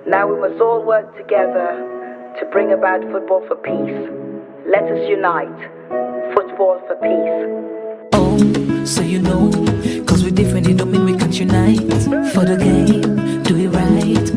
Now we must all work together to bring about football for peace. Let us unite. Football for peace. Oh, so you know, cause we're different, it don't mean we can't unite. For the game, do it right.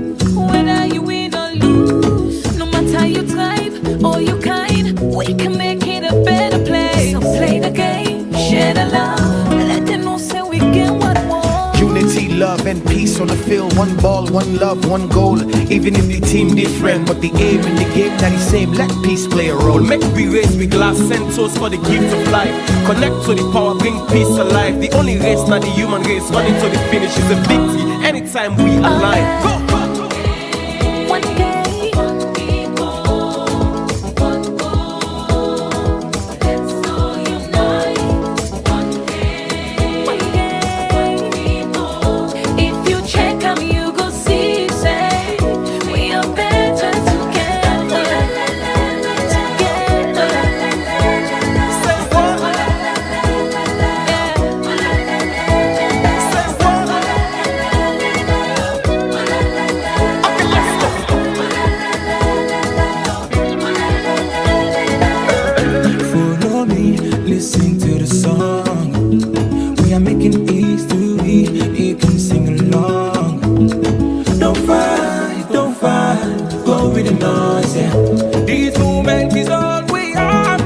Whether you win or lose, no matter you tribe or you kind, we can make it a better place. So play the game, share the love, let them know say we get what we want. Unity, love and peace on the field. One ball, one love, one goal. Even if the team different, but the aim in the game not the same. Let peace play a role. Make we race with glass centers for the gift of life. Connect to the power, bring peace alive. The only race, not the human race. Running to the finish is a victory. Anytime we align. Go! One game. Listen to the song. We are making history. You can sing along. Don't fight. Go with the noise, yeah. This moment is all we are.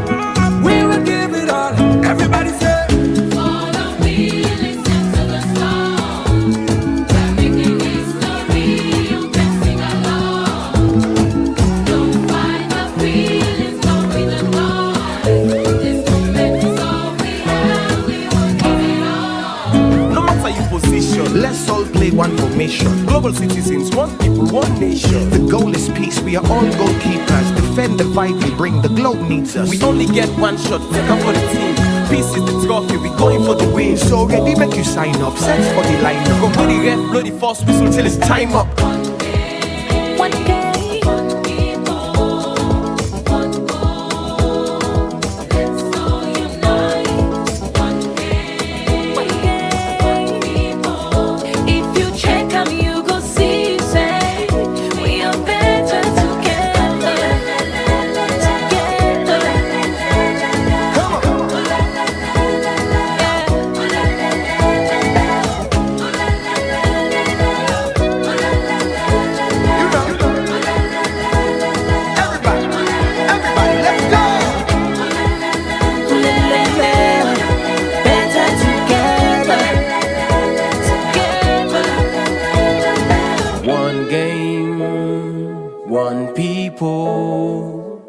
We will give it all. Everybody say, follow me, listen to the song. We're making history. You can sing along. Don't fight the feelings. Go with the noise. This moment is all we have. We will give it all. No matter your position, Let's all play one formation. global citizens, one people, one nation. The goal is peace. We are all goalkeepers. Defend the vibe we bring. The globe needs us. We only get one shot, take up for the team. Peace is the trophy, we going for the win. So ready, make you sign up. Set for the lineup. From when the ref blow the first whistle till it's time up. One game. If you check them, you go see, say, we are better together. Everybody, let's go. Better together. One game, one people.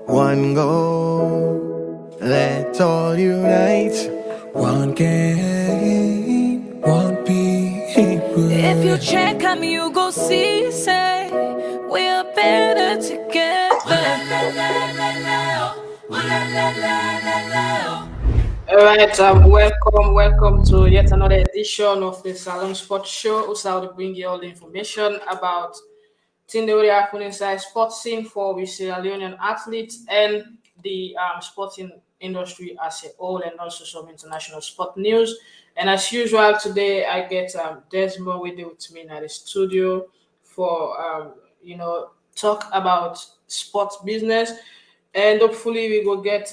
One goal. Let's all unite. one game, one people. If you check them, you go see, say, we are better together. Alright, welcome to yet another edition of the Salone Sports Show. We will bring you all the information about things that will happen inside sports scene for the Sierra Leonean athletes and the sporting industry as a whole, and also some international sport news. And as usual, today I get Desmond with me in the studio for talk about sports business, and hopefully we will get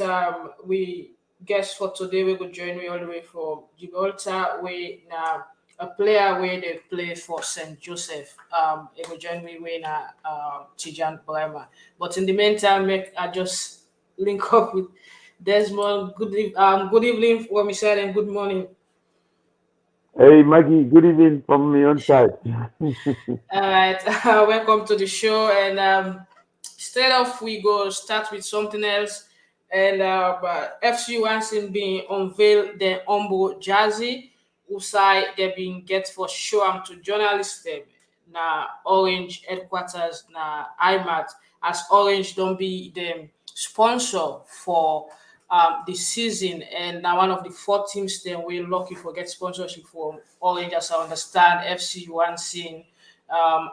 we guest for today. We will join me all the way from Gibraltar. We now a player where they play for St. Joseph. It will join me when Tejan Briama. But in the meantime, I just link up with Desmond. Good evening from my side and good morning. Hey Maggie, good evening from my own side. All right, welcome to the show. And straight off, we go start with something else. And FC Johansen being unveiled their Umbo jersey, usai they been get for show am to journalists them na Orange headquarters na IMAT, as Orange don't be the sponsor for the season, and now one of the 4 teams then we're lucky for get sponsorship from Orange, as I understand. FC Johansen,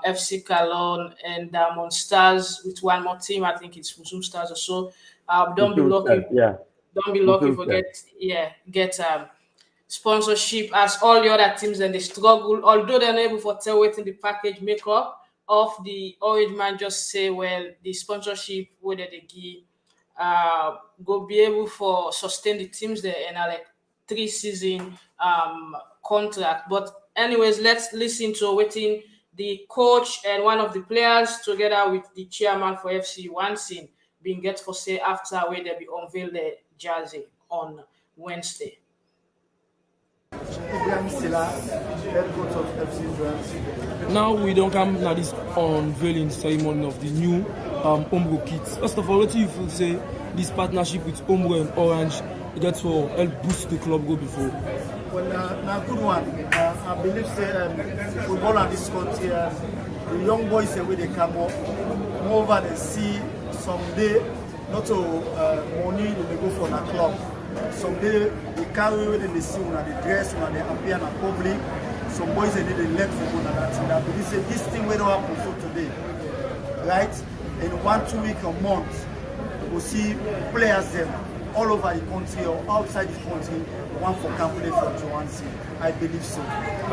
FC Cologne, and Monsters with one more team. I think it's Musum Stars or so. Don't be lucky. Yeah. Don't be lucky for get sponsorship as all the other teams, and they struggle. Although they're not able to tell waiting the package make up, of the orange man just say, well, the sponsorship whether they give go be able for sustain the teams there and like 3 season contract. But anyways, let's listen to waiting the coach and one of the players together with the chairman for FC Johansen being get for say after where they be unveil the jersey on Wednesday. Head coach of FC Johansen. Now we don't come now this unveiling ceremony of the new Umbro kits. First of all, what do you feel say this partnership with Umbro and Orange gets for help boost the club go before? Well, now good one. I believe say football in this country, the young boys the way they come up, moreover they see someday not to money they go for a club. Someday they carry with they see when they dress, when they appear in public. Some boys they need to let football and that thing. I believe say this thing will not happen for today, right? In 1-2 weeks or months, we see players them all over the country or outside the country want for company for Johansen. I believe so.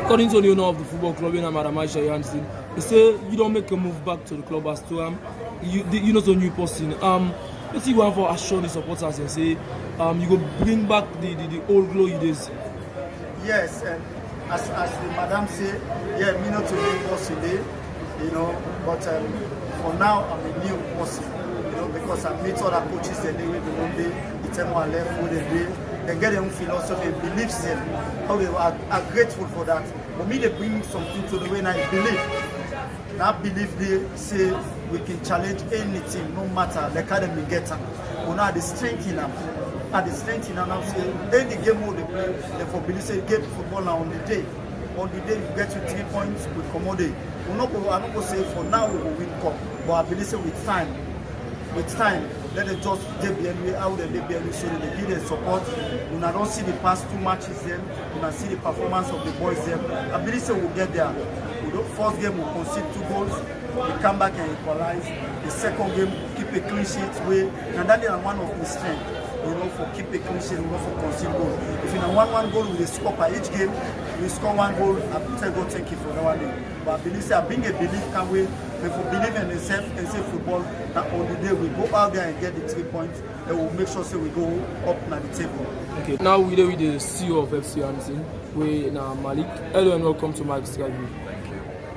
According to the owner of the football club in Amadamaisha Johansen, they say you don't make a move back to the club as to you're not a new person. Let's see one for assure the supporters and say you go bring back the old glory days. Yes, and as the madam say, yeah, me not a new person today, you know, but for now I'm a new person, you know, because I meet other coaches the day with the one day, the time I left with the day, they get their own philosophy, beliefs in how they are grateful for that. But me they bring something to the way and I believe. And I believe they say we can challenge anything, no matter the academy get them. We know the strength in them. At the strength in them, say any game they play, they for believe say get football now on the day. On the day you get to 3 points, we commodate. I'm not going to say for now we will win cup, but I believe say with time, let them just get the out of the BNB so that they give their support. When I don't see the past 2 matches then, when I see the performance of the boys then, I believe say we'll get there. The first game we'll concede 2 goals, we come back and equalize. The second game keep a clean sheet way, and that is one of the strengths. You know, for keep a clean sheet, not for concede goals. If in a 1-1 goal we score per each game, we score 1 goal, I tell God thank you for that one. But I believe say I bring a belief can we if we believe in itself and say football that on the day we go out there and get the 3 points, then we'll make sure say we go up na the table. Okay, now we're there with the CEO of FC Johansen, we now Malik. Hello and welcome to Mags Tribune.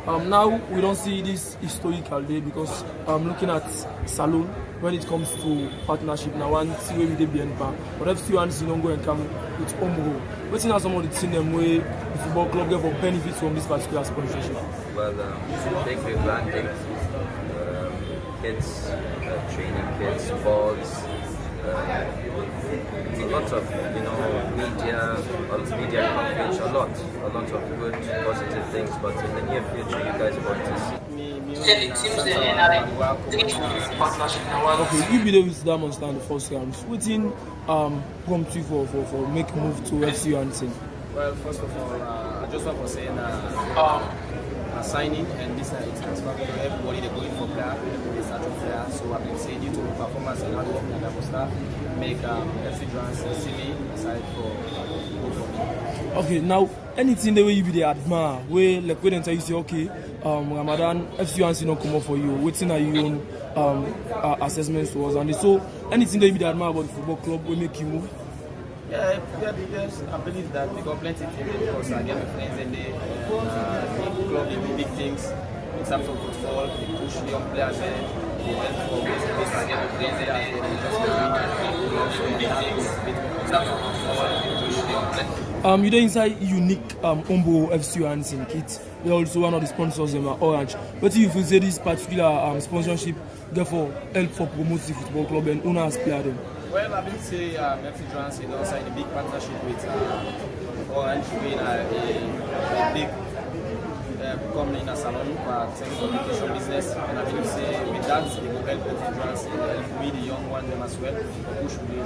Now we don't see this historical day because I'm looking at Salone when it comes to partnership. Now one see where we did be but FC Johansen don't go and come with Umbro. What's in some of the things them way the football club get for benefits from this particular sponsorship? Well, big rebranding, kids, training kits, balls, a lot of media coverage, a lot of good positive things. But in the near future, you guys are going to see. Okay, you be there with Diamond Star in the first round. What's in prompt you for make move to FC Johansen? Well, first of all, I just want to say a signing and this is transfer to everybody. They're going for player, everybody start to player. So I've been saying due to performance and hard work and Diamond Star make FC Johansen silly aside for me. Okay, now anything the way you be there admire, where like when you say okay, Ramadan FC Johansen don't come up for you. Waiting at your own assessments towards and so anything that you be there admire about the football club will make you move. Yeah, because I believe that they got plenty of things because I get my friends and the club they do big things in terms of football, they push young players and they help for because I get my friends there as well, just you're inside unique Umbro FC Johansen kit. They're also one of the sponsors in Orange. But if you say this particular sponsorship therefore help for promote the football club and owners play them? Well, I will say FC Johansen signed a big partnership with Orange, being a big company in a salon for telecommunication business. And I will say with that, it will help FC Johansen help me, the young one, them as well, push me.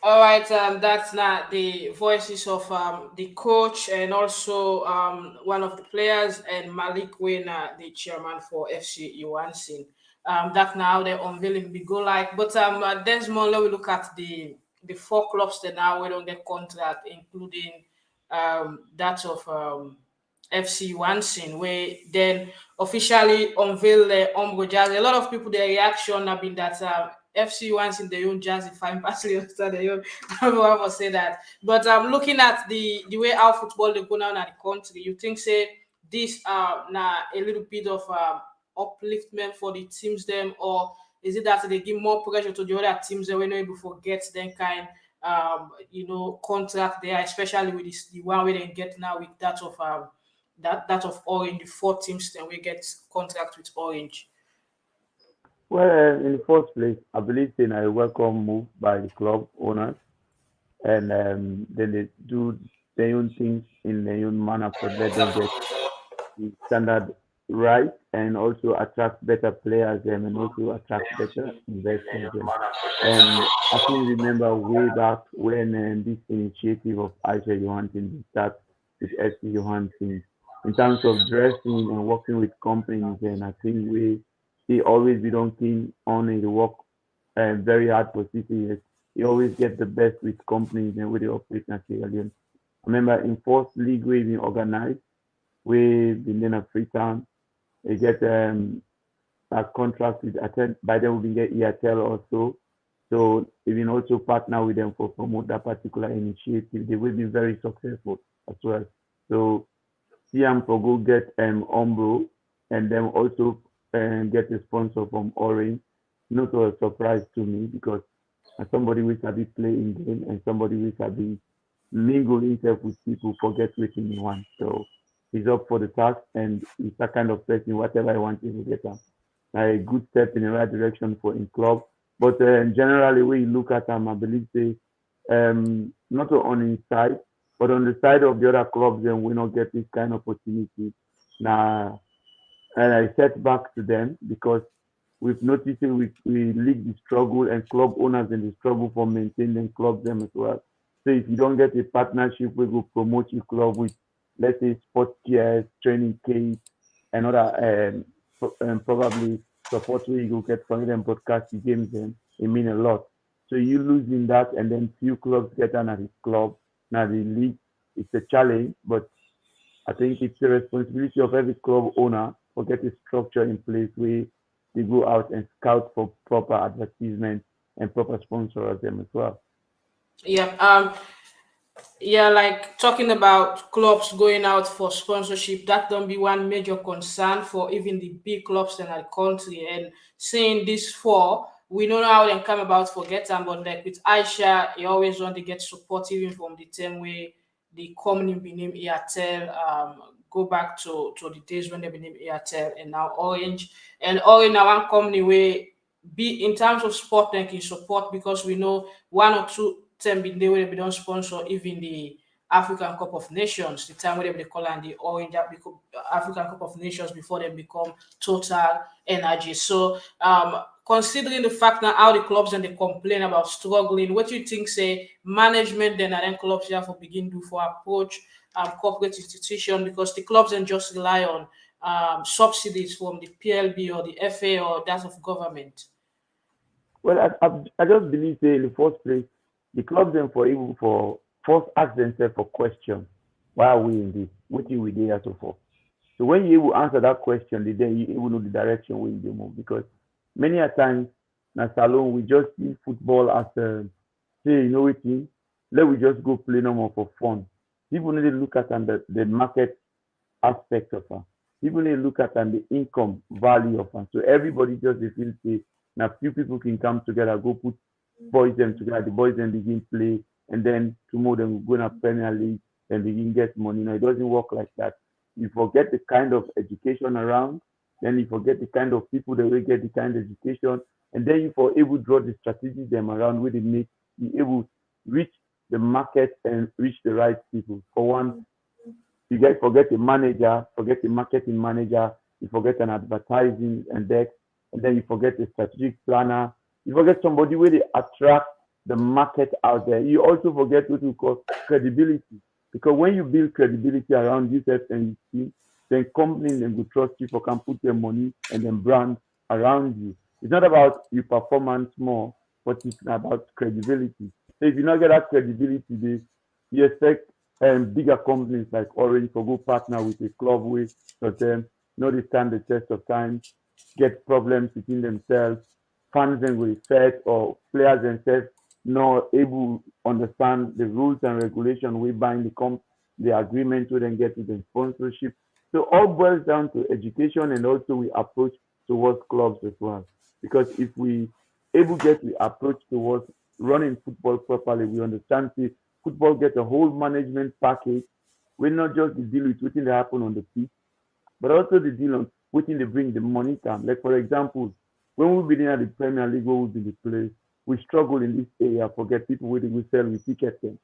All right, that's not the voices of the coach and also one of the players and Malik Wena, the chairman for FC Johansen. That now they're unveiling big go like, but Desmond, let we look at the 4 clubs that now we don't get contract, including that of FC Johansen, where then officially unveiled the Umbro Jazz. A lot of people, their reaction have been that FC Johansen, they own Jazz, if I'm personally understand, they own, I don't know how to say that. But looking at the way our football they go now in the country, you think, say, this now a little bit of upliftment for the teams them, or is it that they give more pressure to the other teams that when able to get them kind contract there, especially with this the one we then get now with that of that of Orange, the four teams then we get contract with Orange. Well, in the first place, I believe in a welcome move by the club owners, and then they do their own things in their own manner for let them get the standard right and also attract better players and also attract better investors. I still remember way back when this initiative of Aisha Johansen started with SC Johansen in terms of dressing and working with companies. And I think he always be keen on it, work very hard for CCS. He always get the best with companies and with the operation at Sierra Leone. I remember in first league we been organized, we been in a Freetown. We get a contract with Atel. By then we get EATL also. So we been also partner with them for promote that particular initiative. They will be very successful as well. So CM for go get Umbro and then also get a sponsor from Orange. Not a surprise to me because as somebody which have been playing game and somebody which have been mingle himself with people forget within he wants. So he's up for the task and he's that kind of person, whatever I want he will get him. A good step in the right direction for his club. But generally when you look at him, I believe they not on his side, but on the side of the other clubs then we not get this kind of opportunity. Now and I set back to them because we've noticed we league the struggle and club owners in the struggle for maintaining clubs them as well. So if you don't get a partnership, we will promote your club with, let's say, sports gears, training kits, and other probably support where you go get from them broadcast the games, then it mean a lot. So you losing that, and then few clubs get on at his club. Now the league, it's a challenge, but I think it's the responsibility of every club owner to get a structure in place where they go out and scout for proper advertisement and proper sponsors them as well. Yeah. Yeah, like talking about clubs going out for sponsorship, that don't be one major concern for even the big clubs in our country. And saying this for, we know how they come about for get them, but like with Aisha, you always want to get support even from the time where the company be named Airtel, go back to the days when they be named Airtel and now Orange. And Orange now one company where be in terms of sport they can support because we know one or two time been there where they don't sponsor even the African Cup of Nations, the time where they call and the Orange African Cup of Nations before they become Total Energy. So considering the fact that how the clubs and they complain about struggling, what do you think say management then and then clubs here for begin do for approach corporate institution because the clubs then just rely on subsidies from the PLB or the FA or that of government? Well, I just believe say in the first place, the clubs then for even for first ask themselves for question, why are we in this? What are we there so for? So when you will answer that question, then you will know the direction where you move. Because many a times in salon we just see football as a say, you know what thing, let we just go play no more for fun. People need to look at the market aspect of it. People need to look at the income value of it. So everybody just they feel say now few people can come together, go put boys them together, the boys then begin play, and then tomorrow them go to Premier League and begin get money. No, it doesn't work like that. You forget the kind of education around, then you forget the kind of people that will get the kind of education, and then you for able to draw the strategies them around where they make be able to reach the market and reach the right people. For one, you guys forget the manager, forget the marketing manager, you forget an advertising index, and then you forget the strategic planner, you forget somebody where they attract the market out there. You also forget what we call credibility. Because when you build credibility around yourself and you see, then companies and will trust you for can put their money and then brand around you. It's not about your performance more, but it's about credibility. So if you not get that credibility, you expect and bigger companies like Orange for go partner with a club with for them, know they stand the test of time, get problems between themselves, fans then will affect or players themselves not able understand the rules and regulation we bind the agreement to then get to the sponsorship. So all boils down to education and also we approach towards clubs as well. Because if we able get the approach towards running football properly, we understand see football get a whole management package. We not just the deal with what happen on the pitch, but also the deal on wetin dey bring the money come. Like for example, when we been in the Premier League, when we been the play, we struggle in this area, forget people wey dey go sell with ticket dem.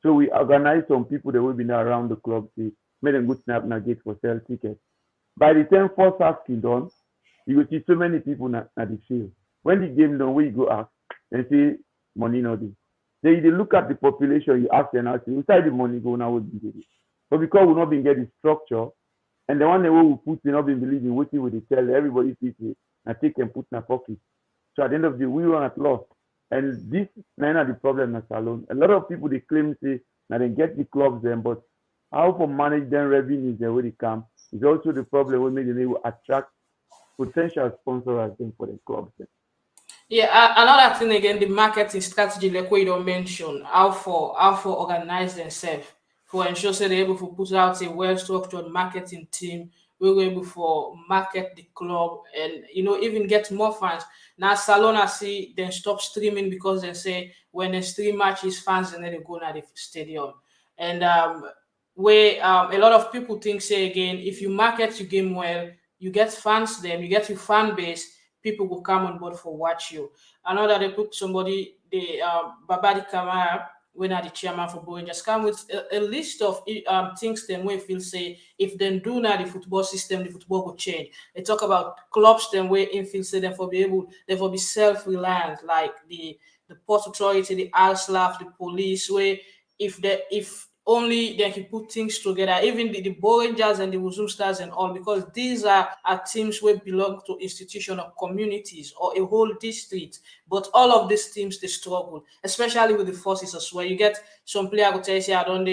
So we organize some people that will be around the club, say, make them go snap na gate for sell tickets. By the time first half is done, you go see so many people na the field. When the game done, where you go ask and say money no dey. Then you dey look at the population, you ask them, ask say, inside the money go now what be dey. But because we not been get the structure, and the one that we put in, not been believing waiting with the tell everybody see say, na take and put in a pocket. So at the end of the day, we run at loss. And this na the problem na Salone. A lot of people they claim say now they get the clubs then, but how to manage them revenues and where they come is also the problem we make them able to attract potential sponsors then for the clubs then. Yeah, another thing again, the marketing strategy, like what you don't mention, how for organize themselves for ensure say they're able to put out a well structured marketing team. We were able for market the club and even get more fans. Now Salone I see then stop streaming because they say when they stream matches, fans and then they go to the stadium. And where a lot of people think say again, if you market your game well, you get fans then you get your fan base, people will come on board for watch you. I know that they put somebody, the Babadi Kamara, when are the chairman for Boeing, just come with a list of things them way feel say if then do now the football system, the football will change. They talk about clubs them way in feel say them for be able, they for be self-reliant, like the port authority, the ALSLAF, the police, where if only they can put things together, even the Bo Rangers and the Wuzum Stars and all, because these are teams where belong to institution of communities or a whole district. But all of these teams they struggle, especially with the forces as well. You get some player who tell you, say, I don't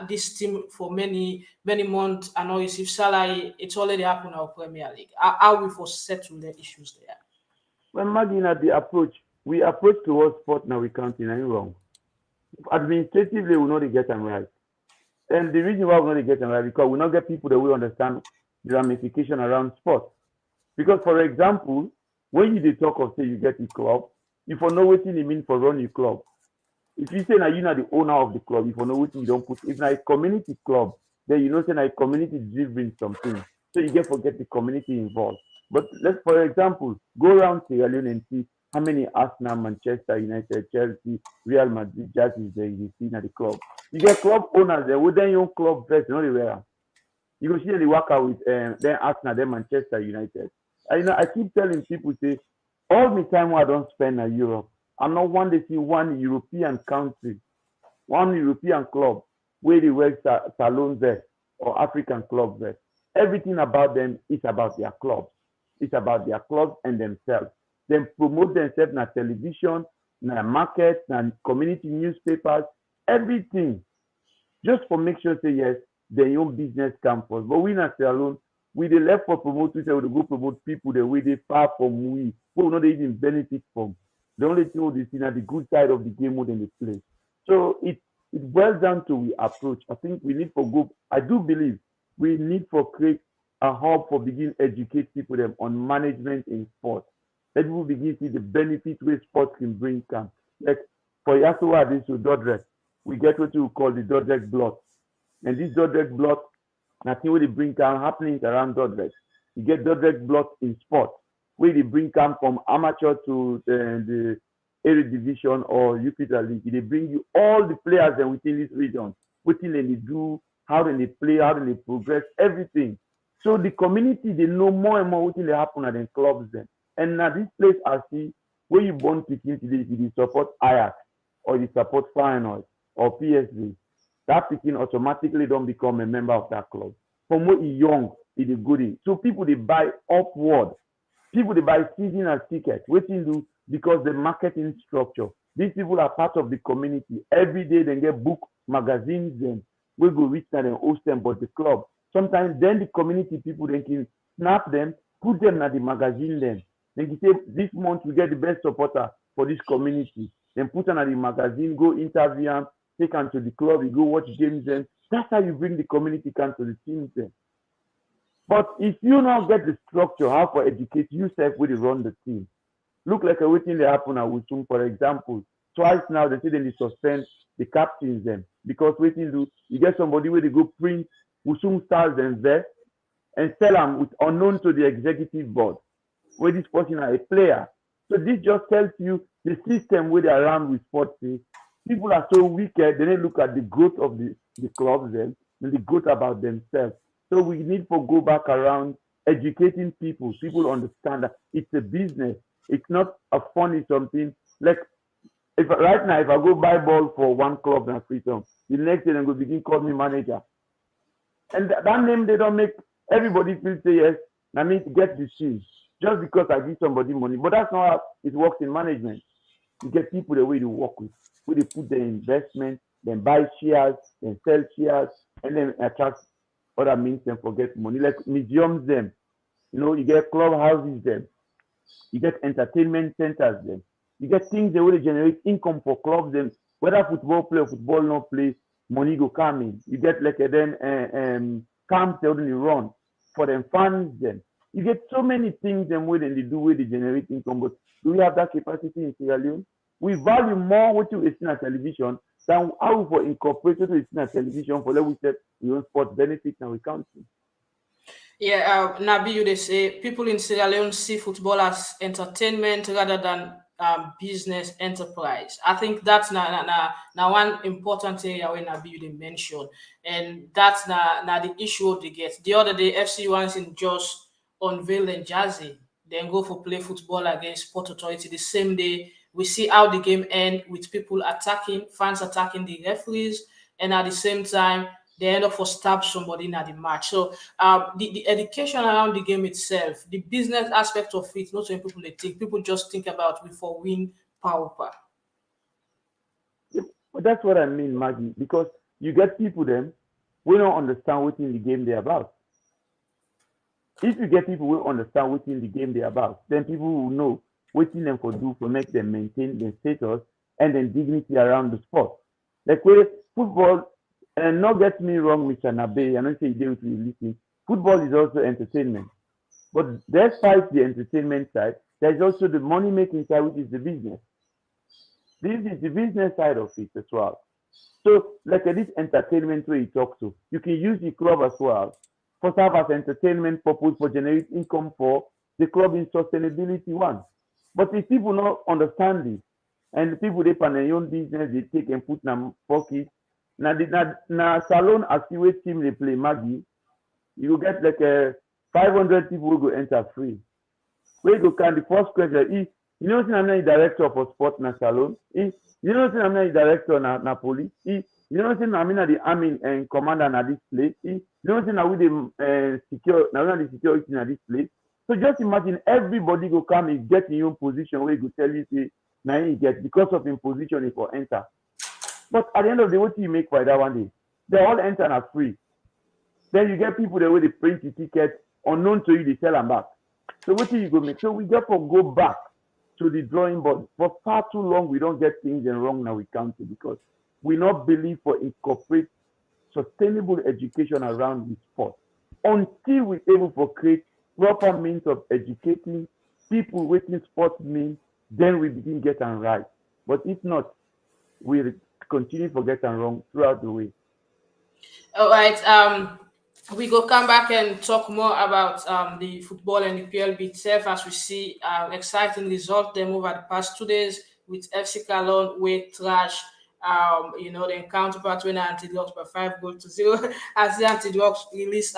this team for many months. I know you see salary, it's already happened in our Premier League. How we for settle the issues there? When Maggie at the approach, we approach towards sport now we can't in any wrong. Administratively, we know they get them right. And the reason why we not get them right because we not get people that will understand the ramification around sport. Because for example, when you dey talk of say you get a club, you for know what it mean for run your club. If you say now you're not the owner of the club, you for know what you don't put. If na a community club, then you know say na a community driven something. So you get forget the community involved. But let's for example, go around Sierra Leone and see how many Arsenal, Manchester United, Chelsea, Real Madrid, Jazz there you see at the club. You get club owners there, within your club first, you know they wear. You go see them they work out with then Arsenal, then Manchester United. I keep telling people say all the time I don't spend in Europe, I'm not one to see one European country, one European club where they wear Salone vest or African club vest. Everything about them is about their clubs. It's about their clubs and themselves. Then promote themselves na television, na market, na community newspapers, everything. Just for make sure say yes, their own business campus. But we not alone. We dey left for promote, we say we dey go promote people the way they far from we will not even benefit from. The only thing we see na the good side of the game more than the play. So it boils down to we approach. I think we need for go. I do believe we need for create a hub for begin educate people them on management in sport. Let people begin see the benefits where sports can bring come. Like for Yasowa this to Dodrek, we get what we call the Dodrek blot. And this Dodrek blot, nothing where they bring come happenings around Dodrek. You get Dodrek blot in sport, where they bring come from amateur to the area division or Jupiter League. They bring you all the players and within this region, within they do, how they play, how they progress, everything. So the community they know more and more what they happen at the clubs then. And now this place I see where you born picking today, if you support Ajax or you support Feyenoord or PSV, that picking automatically don't become a member of that club. From when you're young, it is good. So people they buy upward. People they buy seasonal tickets. What you do because the marketing structure. These people are part of the community. Every day they get booked magazines them, we go reach them and host them, but the club. Sometimes then the community people then can snap them, put them at the magazine then. Then you say this month we get the best supporter for this community. Then put them at the magazine, go interview them, take them to the club, you go watch games then. That's how you bring the community can to the teams then. But if you not get the structure, how to educate yourself when you run the team. Look like a waiting they happen at Wusum, for example. Twice now they say they suspend the captains them because waiting do you get somebody where they go print Wusum stars and there and sell them with unknown to the executive board where this person are a player. So this just tells you the system where they are around with sports. People are so wicked, they don't look at the growth of the clubs then and the growth about themselves. So we need to go back around educating people. People understand that it's a business. It's not a funny something. Like if right now, if I go buy ball for one club and freedom, the next day they go begin call me manager. And that name they don't make everybody feel say yes. I mean to get the team just because I give somebody money. But that's not how it works in management. You get people the way to work with, where they put their investment, then buy shares, then sell shares, and then attract other means and forget money. Like museums them. You get clubhouses them. You get entertainment centers then. You get things that will generate income for clubs then. Whether football play or football not play, money go come in. You get like a then camps they only run for them fans then. You get so many things them where they do where they generate income. But do we have that capacity in Sierra Leone? We value more what you see on television than how we for incorporate what we see on television for let we say we own sports benefits and we count. Yeah, Nabi, you they say people in Sierra Leone see football as entertainment rather than business enterprise. I think that's now one important area when Nabi you did mention, and that's now the issue they get. The other day, FC once in just unveiled in Jazzy, then go for play football against Port Authority. The same day, we see how the game end with people attacking, fans attacking the referees, and at the same time they end up for stab somebody in the match. So the education around the game itself, the business aspect of it, not so many people they think. People just think about we for win power. But that's what I mean, Maggie, because you get people then we don't understand what in the game they're about. If you get people who understand what in the game they're about, then people will know what in them for do for make them maintain their status and then dignity around the sport. Like where football, and not get me wrong, Mr. Nabe, I don't say you didn't really listen. Football is also entertainment. But despite the entertainment side, there's also the money making side, which is the business. This is the business side of it as well. So, like this entertainment where you talk to, you can use the club as well for serve as entertainment purpose for generate income for the club in sustainability one. But if people not understand this, and the people they pan their own business, they take and put in their pocket. Now salon as the way team they play Maggie, you will get like a 500 people will go enter free. Where you can the first question is, you know I'm not the director for sport na salon. You know I'm not the director na police. You know I'm not the army and commander na this place. You know now with the secure now the security na this place. So just imagine everybody go come and get in your own position where you go tell you say now you get because of imposition if for enter. But at the end of the day, what do you make for that one day? They all enter and are free. Then you get people that way they print the ticket unknown to you, they sell them back. So what do you go make? So we therefore go back to the drawing board. For far too long, we don't get things in wrong now we count it because we not believe for incorporate sustainable education around the sport. Until we're able to create proper means of educating people waiting sports means, then we begin getting right. But if not, we continue to get them wrong throughout the way. All right. We go come back and talk more about the football and the PLB itself as we see exciting results them over the past 2 days with FC Calon with trash. The counterpart when Anti-Dogs by 5-0 as the Anti-Dogs released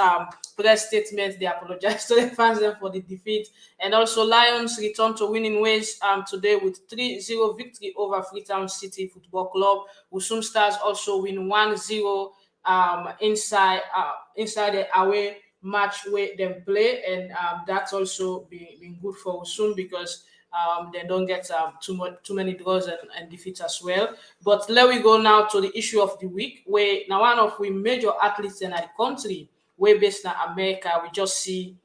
press statement. They apologize to the fans for the defeat. And also Lions return to winning ways today with 3-0 victory over Freetown City Football Club. Usum Stars also win 1-0 inside the away match where them play, and that's also been good for Usum because They don't get too many draws and defeats as well. But let we go now to the issue of the week, where now one of we major athletes in our country, way based in America, we just see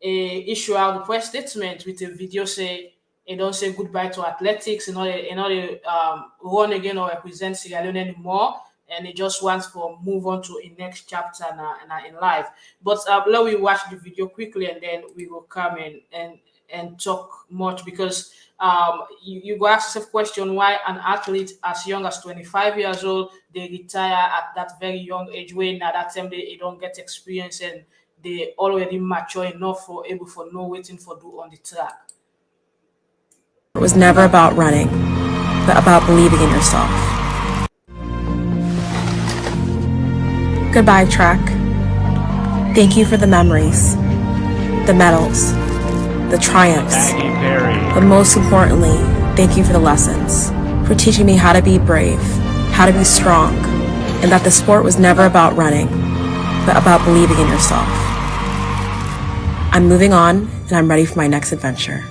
a issue out the press statement with a video say they don't say goodbye to athletics and all they run again or represent Sierra Leone anymore, and he just wants to move on to a next chapter in life. But let we watch the video quickly and then we will come in and talk much because you go ask yourself question why an athlete as young as 25 years old they retire at that very young age when at that time they don't get experience and they already mature enough for able for know waiting for do on the track. It was never about running, but about believing in yourself. Goodbye, track. Thank you for the memories, the medals, the triumphs, but most importantly, thank you for the lessons, for teaching me how to be brave, how to be strong, and that the sport was never about running, but about believing in yourself. I'm moving on, and I'm ready for my next adventure.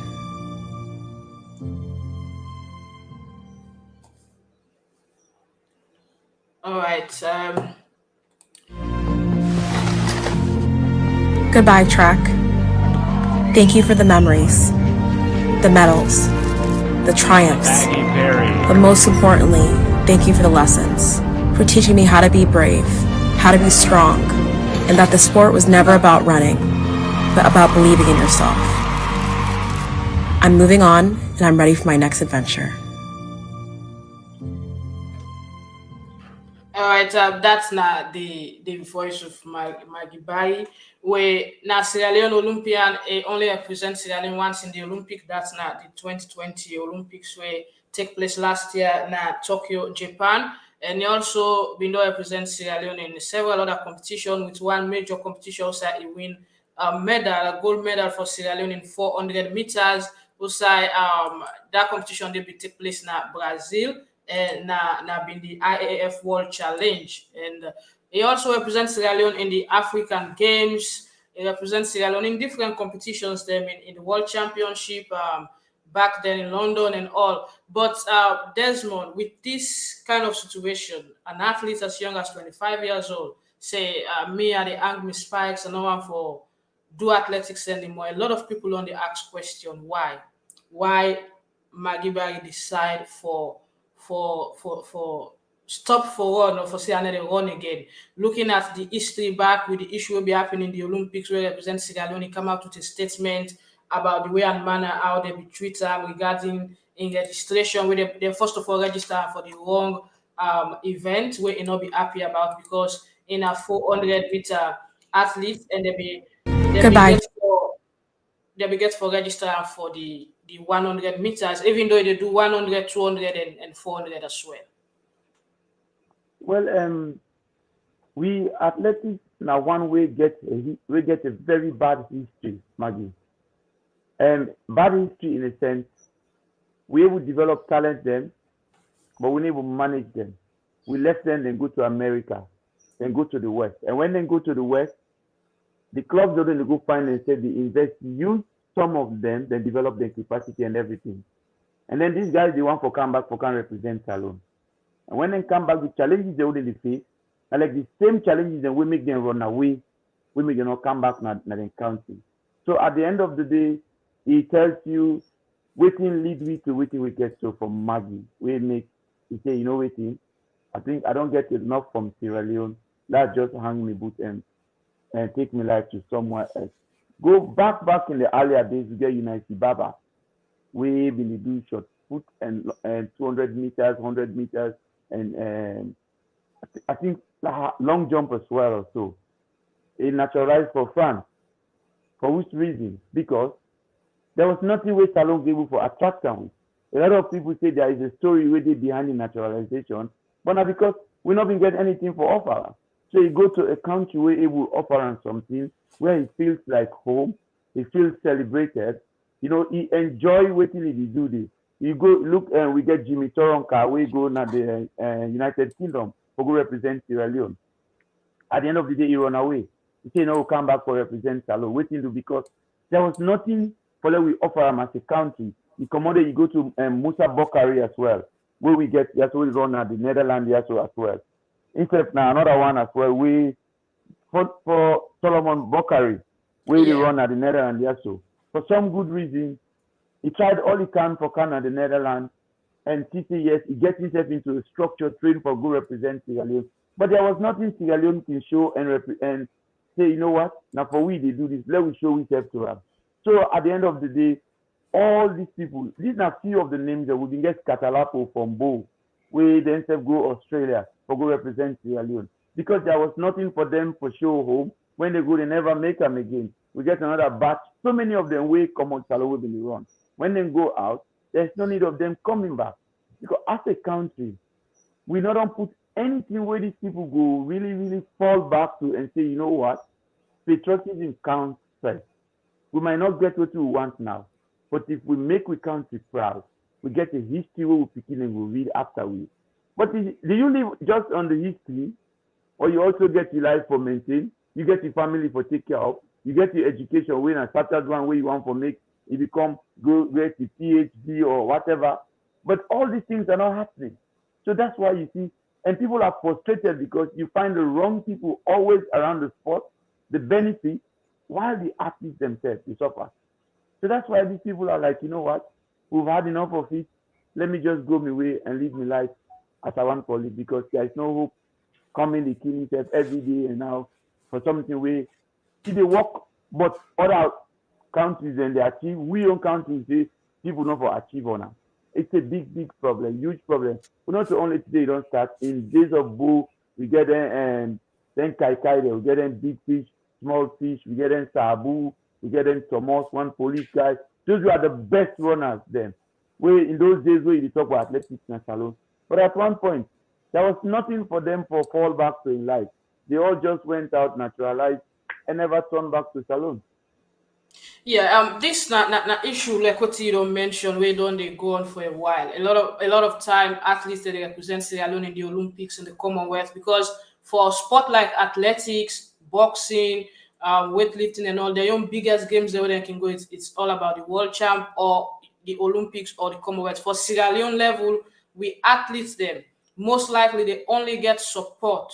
All right. Goodbye, track. Thank you for the memories, the medals, the triumphs, but most importantly, thank you for the lessons, for teaching me how to be brave, how to be strong, and that the sport was never about running, but about believing in yourself. I'm moving on, and I'm ready for my next adventure. All right, that's not the voice of Maggie Barrie, where now Sierra Leone Olympian only represents Sierra Leone once in the Olympic. That's not the 2020 Olympics where take place last year na Tokyo, Japan. And he also been represent Sierra Leone in several other competitions. With one major competition, also he win a gold medal for Sierra Leone in 400 meters. Also, that competition they be take place in Brazil and na been the IAF World Challenge. And he also represents Sierra Leone in the African Games. He represents Sierra Leone in different competitions. Them in the World Championship. Back then in London and all. But Desmond, with this kind of situation, an athlete as young as 25 years old, say me at the Angmi Spikes and no one for do athletics anymore. A lot of people on the ask question why Maggie Barrie decide for stop for run or for say another run again. Looking at the history back with the issue will be happening in the Olympics where represent Sierra Leone come out with a statement about the way and manner how they be treated regarding in registration where they first of all register for the wrong event where you not be happy about because in a 400 meter athletes and Goodbye. They be get for register for the 100 meters even though they do 100, 200 and 400 as well. Well, we athletics now one way we get a very bad history, Maggie. Bad history in a sense, we able develop talent them, but we need to manage them. We left them, then go to America, then go to the West. And when they go to the West, the clubs don't go find and say they invest, use some of them, then develop their capacity and everything. And then these guys, they want to come back for can represent Salone. And when they come back, the challenges they already face, are like the same challenges and we make them run away, we make them not come back na the country. So at the end of the day, he tells you, waiting lead me to waiting we get so from Maggie. We make, he say, you know waiting, I think I don't get enough from Sierra Leone. That just hang me boot and take me life to somewhere else. Go back in the earlier days to get United Baba. We been do short put and 200 meters, 100 meters, and I think long jump as well also. It naturalized for France. For which reason? Because there was nothing where Salone gave for attract them. A lot of people say there is a story where they behind the naturalization, but not because we not been get anything for offer. So you go to a country where it will offer him something where he feels like home, he feels celebrated. You know, he enjoy waiting if he do this. You go look and we get Jimmy Toronka, we go now the United Kingdom for go represent Sierra Leone. At the end of the day, he run away. He say, no, we'll come back for represent Salone. Waiting to because there was nothing for that we offer him as a country You come on there, you go to Musa Bokari as well, where we get that's where we run at the Netherlands as well. Instead now another one as well. We for Solomon Bokari, where they run at the Netherlands also. For some good reason, he tried all he can for Canada, the Netherlands, and TC, yes, he gets himself into a structured training for good represent Sierra Leone. But there was nothing Sierra Leone can show and say, you know what, now for we they do this, let we show ourselves to them. So at the end of the day, all these people, these are few of the names that we can get Catalapo from Bo, where they instead go Australia for go represent Sierra Leone. Because there was nothing for them for show home. When they go, they never make them again. We get another batch. So many of them will come on Salome will be run. When they go out, there's no need of them coming back. Because as a country, we not don't put anything where these people go really, really fall back to and say, you know what, patriotism counts first. We might not get what we want now, but if we make we country proud, we get a history where we begin and we read after we. But do you live just on the history, or you also get your life for maintain? You get your family for take care of. You get your education when a started one where you want for make you become great PhD or whatever. But all these things are not happening. So that's why you see, and people are frustrated because you find the wrong people always around the sport, the benefit, while the athletes themselves they suffer. So that's why these people are like, you know what, we've had enough of it. Let me just go my way and live my life as I want for it because there is no hope coming to kill himself every day and now for something where see they work, but other countries and they achieve. We own countries, people not for achieve on them. It's a big, big problem, huge problem. We not only today don't start. In days of bull, we get them and then kai kai there, we get them big fish, small fish, we get them sabu, we get them Thomas, one police guy. Those are the best runners then. Where in those days where you talk about athletics and salon. But at one point, there was nothing for them for fall back to in life. They all just went out, naturalized, and never turned back to salon. Yeah, this not issue like what you don't mention. We don't they go on for a while. A lot of time athletes that they represent Sierra Leone in the Olympics and the Commonwealth because for sport like athletics, boxing, weightlifting, and all their own biggest games that they can go. It's all about the world champ or the Olympics or the Commonwealth. For Sierra Leone level, we athletes them most likely they only get support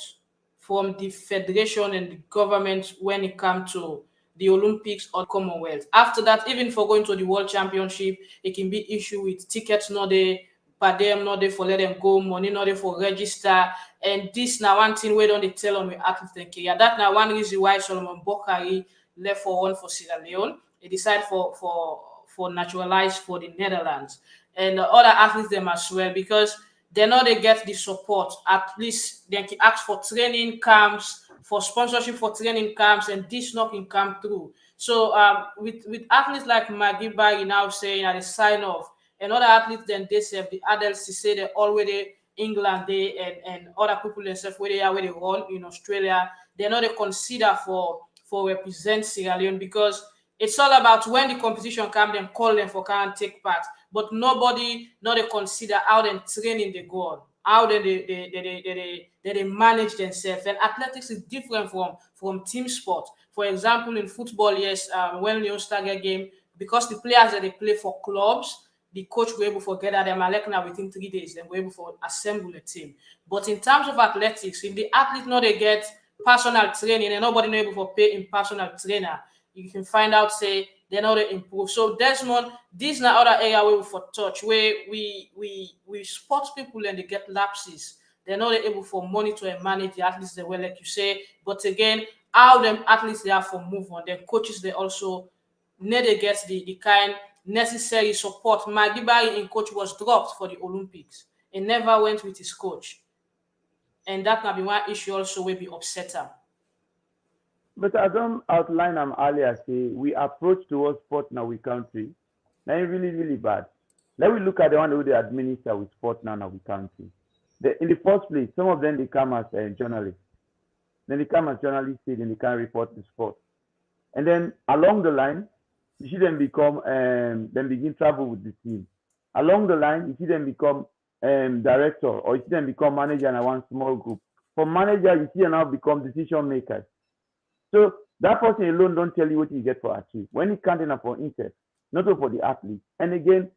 from the federation and the government when it comes to the Olympics or Commonwealth. After that, even for going to the World Championship, it can be issue with tickets not there, per them not there for let them go, money not there for register. And this now one thing we don't tell on the athletes in Kenya. That now one reason why Solomon Bokari left for one for Sierra Leone. He decided for naturalized for the Netherlands. And other athletes them as well because they know they get the support. At least they can ask for training camps, for sponsorship for training camps, and this not can come through. So with athletes like Maggie Barrie now saying at the sign off, and other athletes then they say the adults say they already England they and other people themselves where they are where they run in Australia, they know they consider for represent Sierra Leone because it's all about when the competition come, then call them for can take part. But nobody, not they consider how they training they go on, how they manage themselves. And athletics is different from team sport. For example, in football, yes, when you start a game, because the players that they play for clubs, the coach will able to gather them like now within 3 days, then we're able to assemble a team. But in terms of athletics, if the athlete know they get personal training and nobody know able to pay in personal trainer, you can find out say they're not improve. So Desmond, these are other area where we for touch where we spot people and they get lapses. They're not able for monitor and manage the athletes they well, like you say. But again, how them athletes they have for move on. Their coaches they also need to get the kind necessary support. Maggie Barrie in coach was dropped for the Olympics and never went with his coach. And that can be one issue also will be upset him. But I don't outline them earlier. Say we approach towards sport now we country. Now it's really, really bad. Let me look at the one who they administer with sport now we country. In the first place, some of them they come as journalists. Then they come as journalists, then they can report the sport. And then along the line, you see them become then begin travel with the team. Along the line, you see them become director or you see them become manager in one small group. From manager, you see them now become decision makers. So that person alone don't tell you what you get for achieve. When it can't enough for interest, not for the athlete. And again,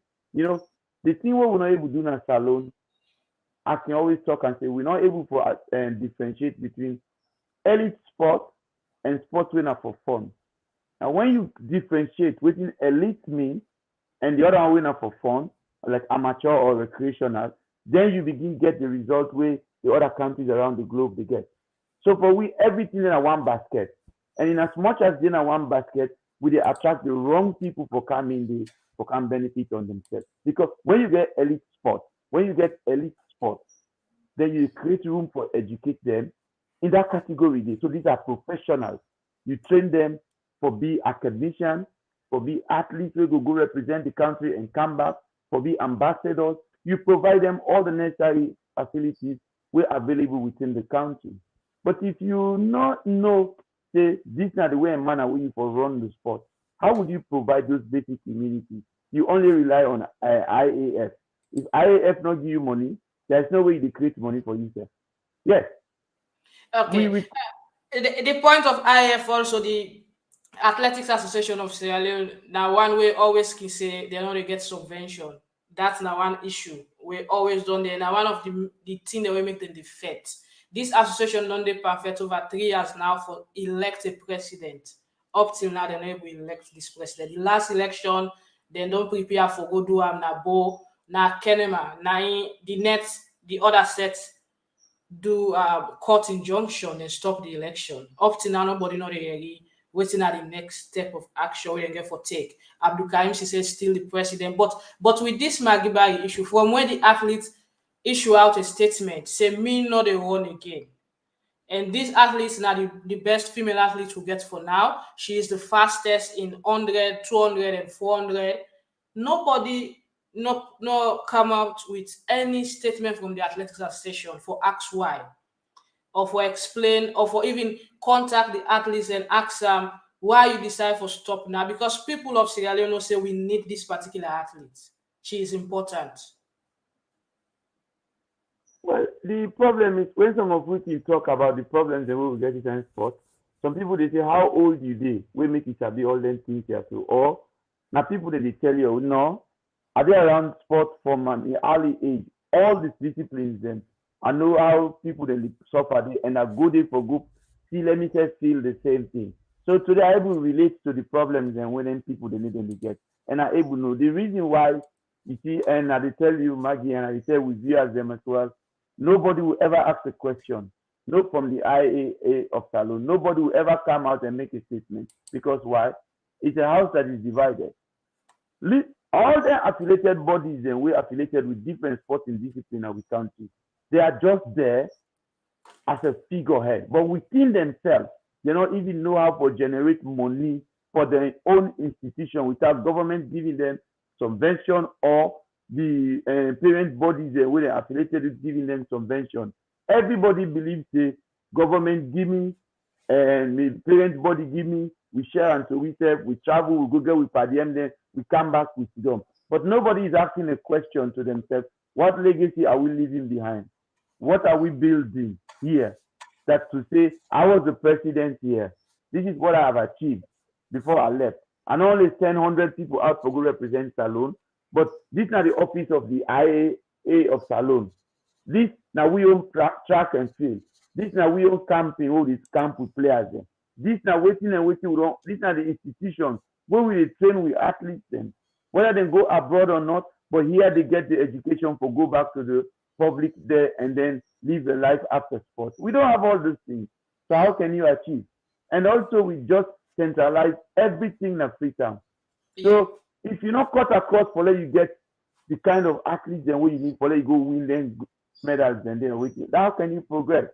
the thing what we're not able to do in a salon, I can always talk and say we're not able to differentiate between elite sport and sport winner for fun. Now, when you differentiate between elite mean and the other one winner for fun, like amateur or recreational, then you begin get the result where the other countries around the globe they get. So for we, everything in a one basket. And in as much as in a one basket, we they attract the wrong people for come benefit on themselves. Because when you get elite sport, then you create room for educate them in that category. So these are professionals. You train them for be academicians, for be athletes who go represent the country and come back, for be ambassadors. You provide them all the necessary facilities were available within the country. But if you not know, say, this is not the way and manner we for run the sport, how would you provide those basic amenities? You only rely on IAF. If IAF not give you money, there's no way they create money for yourself. Yes. Okay. The point of IAF also, the Athletics Association of Sierra Leone, now one way always can say they don't get subvention. That's now one issue. We always done there. Now one of the thing that we make them defect. This association done the perfect over 3 years now for elect a president. Up till now, they're not able to elect this president. The last election, they don't prepare for go do na Bo, na Kenema, na the other sets do court injunction and stop the election. Up till now, nobody know really waiting at the next step of action we get for take. Abdul Karim says still the president, but with this Maggie issue, from when the athletes issue out a statement, say me not the one again. And these athletes now the best female athlete we get for now. She is the fastest in 100, 200, and 400. Nobody no come out with any statement from the Athletics Association for ask why, or for explain, or for even contact the athletes and ask them why you decide for stop now. Because people of Sierra Leone say we need this particular athlete. She is important. Well, the problem is when some of you talk about the problems that we will get in sport, some people they say, how old you they? We make it be all them things here too. Or now people that they tell you, no, are they around sport from an early age? All these disciplines then. I know how people they suffer and are good for good. See, let me just feel the same thing. So today I able to relate to the problems and when people they need them to get. And I able to know the reason why you see, and I tell you, Maggie, and I tell with you as them as well. Nobody will ever ask a question. No, from the IAA of Salone. Nobody will ever come out and make a statement. Because why? It's a house that is divided. All the affiliated bodies and we're affiliated with different sporting disciplines in our country. They are just there as a figurehead. But within themselves, they don't even know how to generate money for their own institution without government giving them subvention or the parent bodies where they are affiliated with giving them subvention. Everybody believes the government give me and the parent body give me, we share and so we say we travel, we go get with Padiem, then we come back with them. But nobody is asking a question to themselves, what legacy are we leaving behind? What are we building here? That to say, I was the president here. This is what I have achieved before I left. And only 100 people out for go represent Salone. But this is not the office of the IAA of Salone. This now we own track and field. This now we own camping, all these camp with players. This now waiting and waiting. This now the institutions where we train with athletes them. Whether they go abroad or not, but here they get the education for go back to the public there and then live a life after sports. We don't have all those things. So how can you achieve? And also we just centralize everything in Freetown. So if you're not cut across for let you get the kind of athletes then what you need for let you go win them medals and then waiting. How can you progress?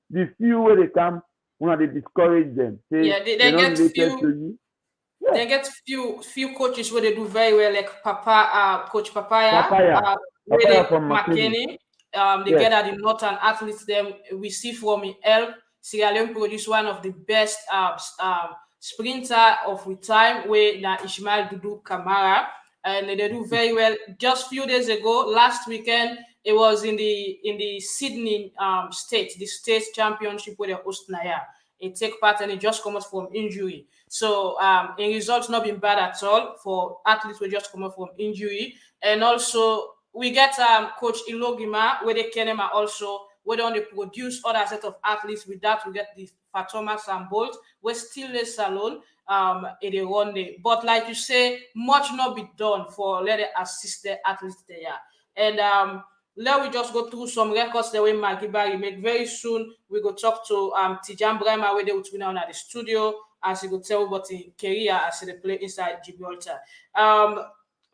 The few where they come, when they discourage them. Say, they get few. Yeah. They get few coaches where they do very well, like Coach Papaya from McKinney. They get at the Northern athletes. Them we see from El Sierra Leone produce one of the best sprinter of the time, where na Ishmael Dudu Kamara, and they do very well. Just few days ago, last weekend, it was in the Sydney state, the state championship where they host Naya. he take part and he just come out from injury. So in results not been bad at all for athletes who just come out from injury. And also we get Coach Ilogima where they can him also where they only produce other set of athletes. With that we get the Fatomas and Bolt. We're still a salon in the one day. But like you say, much not be done for let the assist the athletes there. And let we just go through some records the way Maggie Barrie make. Very soon we go talk to Tejan Briama where they will be now at the studio as he go tell about the career as they play inside Gibraltar.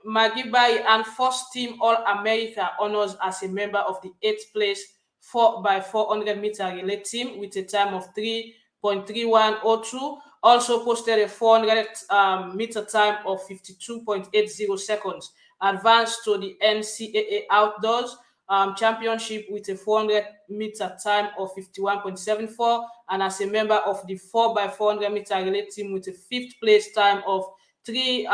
Maggie Barrie and first team All America honors as a member of the 8th place 4x400 meter relay team with a time of 3.3102. Also posted a 400 meter time of 52.80 seconds. Advanced to the NCAA Outdoors Championship with a 400 meter time of 51.74, and as a member of the 4x400 meter relay team with a 5th place time of 3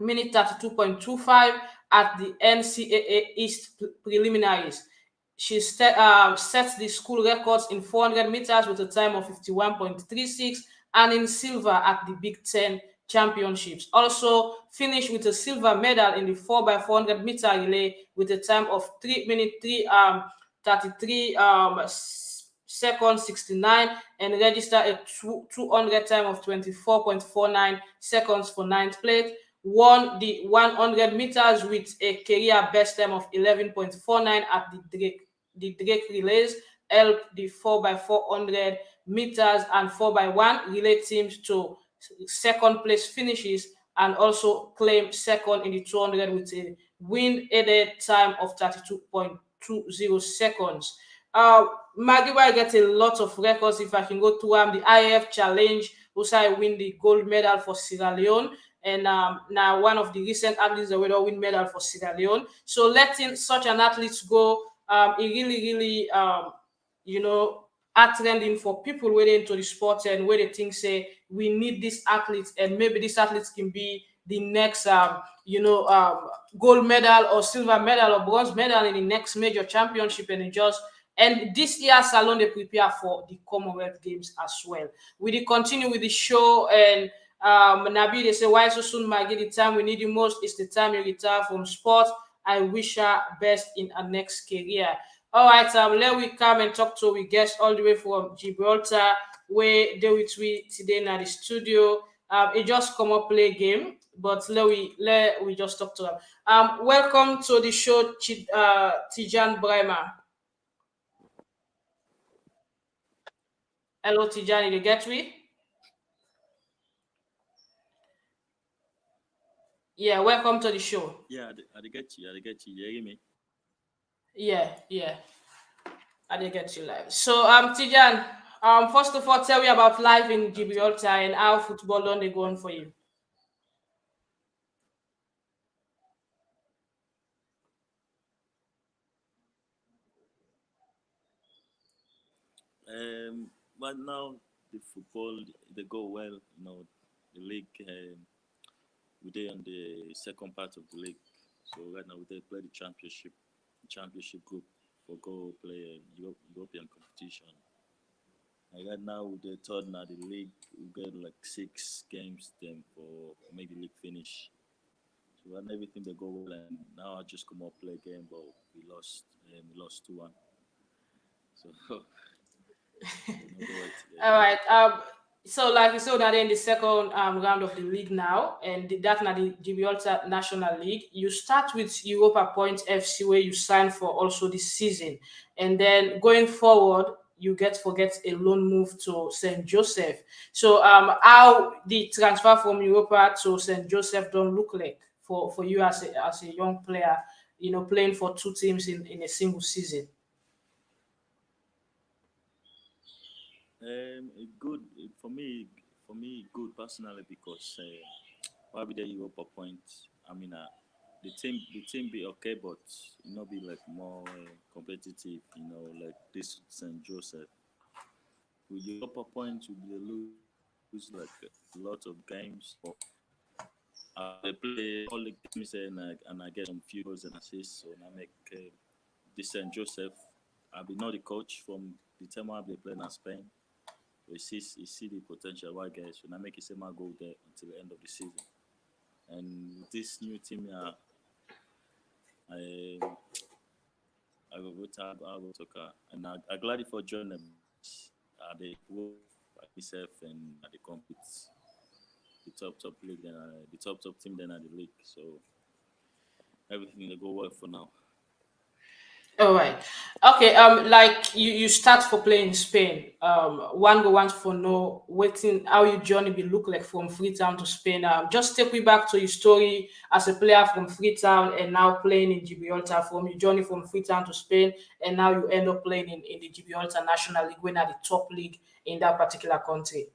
minute 32.25 at the NCAA East preliminaries. She sets the school records in 400 meters with a time of 51.36 and in silver at the Big Ten Championships. Also finished with a silver medal in the 4x400 meter relay with a time of 3 minute 33 seconds 69 and register a 200 time of 24.49 seconds for 9th place. Won the 100 meters with a career best time of 11.49 at the Drake relays, helped the 4x400 meters and 4x1 relay teams to second place finishes, and also claimed second in the 200 with a win-aided time of 32.20 seconds. Maggie Barrie gets a lot of records. If I can go to the IAF Challenge, also I win the gold medal for Sierra Leone. And now one of the recent athletes that will win medal for Sierra Leone. So letting such an athlete go, it really, are trending for people where into the sport and where they think say we need this athlete and maybe this athlete can be the next gold medal or silver medal or bronze medal in the next major championship. And this year Salon they prepare for the Commonwealth Games as well. We will continue with the show, and Nabi they say why so soon, Maggie? The time we need you most is the time you retire from sport. I wish her best in her next career. All right, let we come and talk to we guest all the way from Gibraltar, where they with we today in the studio. It just come up play game, but let we just talk to them. Welcome to the show, Tejan Briama. Hello, Tejan, you get me? Yeah, welcome to the show. Yeah, I get you. You hear me? Yeah. I did get you live. So, Tejan, first of all, tell me about life in Gibraltar and how football on they going for you. But now the football they go well. The league. We're on the second part of the league. So right now we play the championship group for go play European competition. And right now with the third now the league we get like 6 games then for make the league finish. So and everything they go well, and now I just come up play a game, but we lost 2-1. So All right. So like you said, that in the second round of the league now, and that's not the Gibraltar National League. You start with Europa Point FC where you sign for also this season, and then going forward you get a loan move to St. Joseph. So how the transfer from Europa to St. Joseph don't look like for you as a young player, playing for 2 teams in a single season? Good for me. Good personally because why be the Europa point? I mean, the team be okay, but be like more competitive. Like this Saint Joseph. With Europa point, we lose like a lot of games. But they play all the games and I get some few goals and assists. So I make this Saint Joseph. I be not the coach from the time I be playing in Spain. You see the potential white guys. When I make it say my go there until the end of the season. And with this new team, yeah, I I will talk, and I glad for joining them. They work by myself and they compete the top league, then the top team, then at the league. So everything they go well for now. All right. Okay. Like you start for playing in Spain. One go wants for know waiting how your journey be look like from Freetown to Spain. Just take me back to your story as a player from Freetown and now playing in Gibraltar. From your journey from Freetown to Spain, and now you end up playing in the Gibraltar National League, when at the top league in that particular country.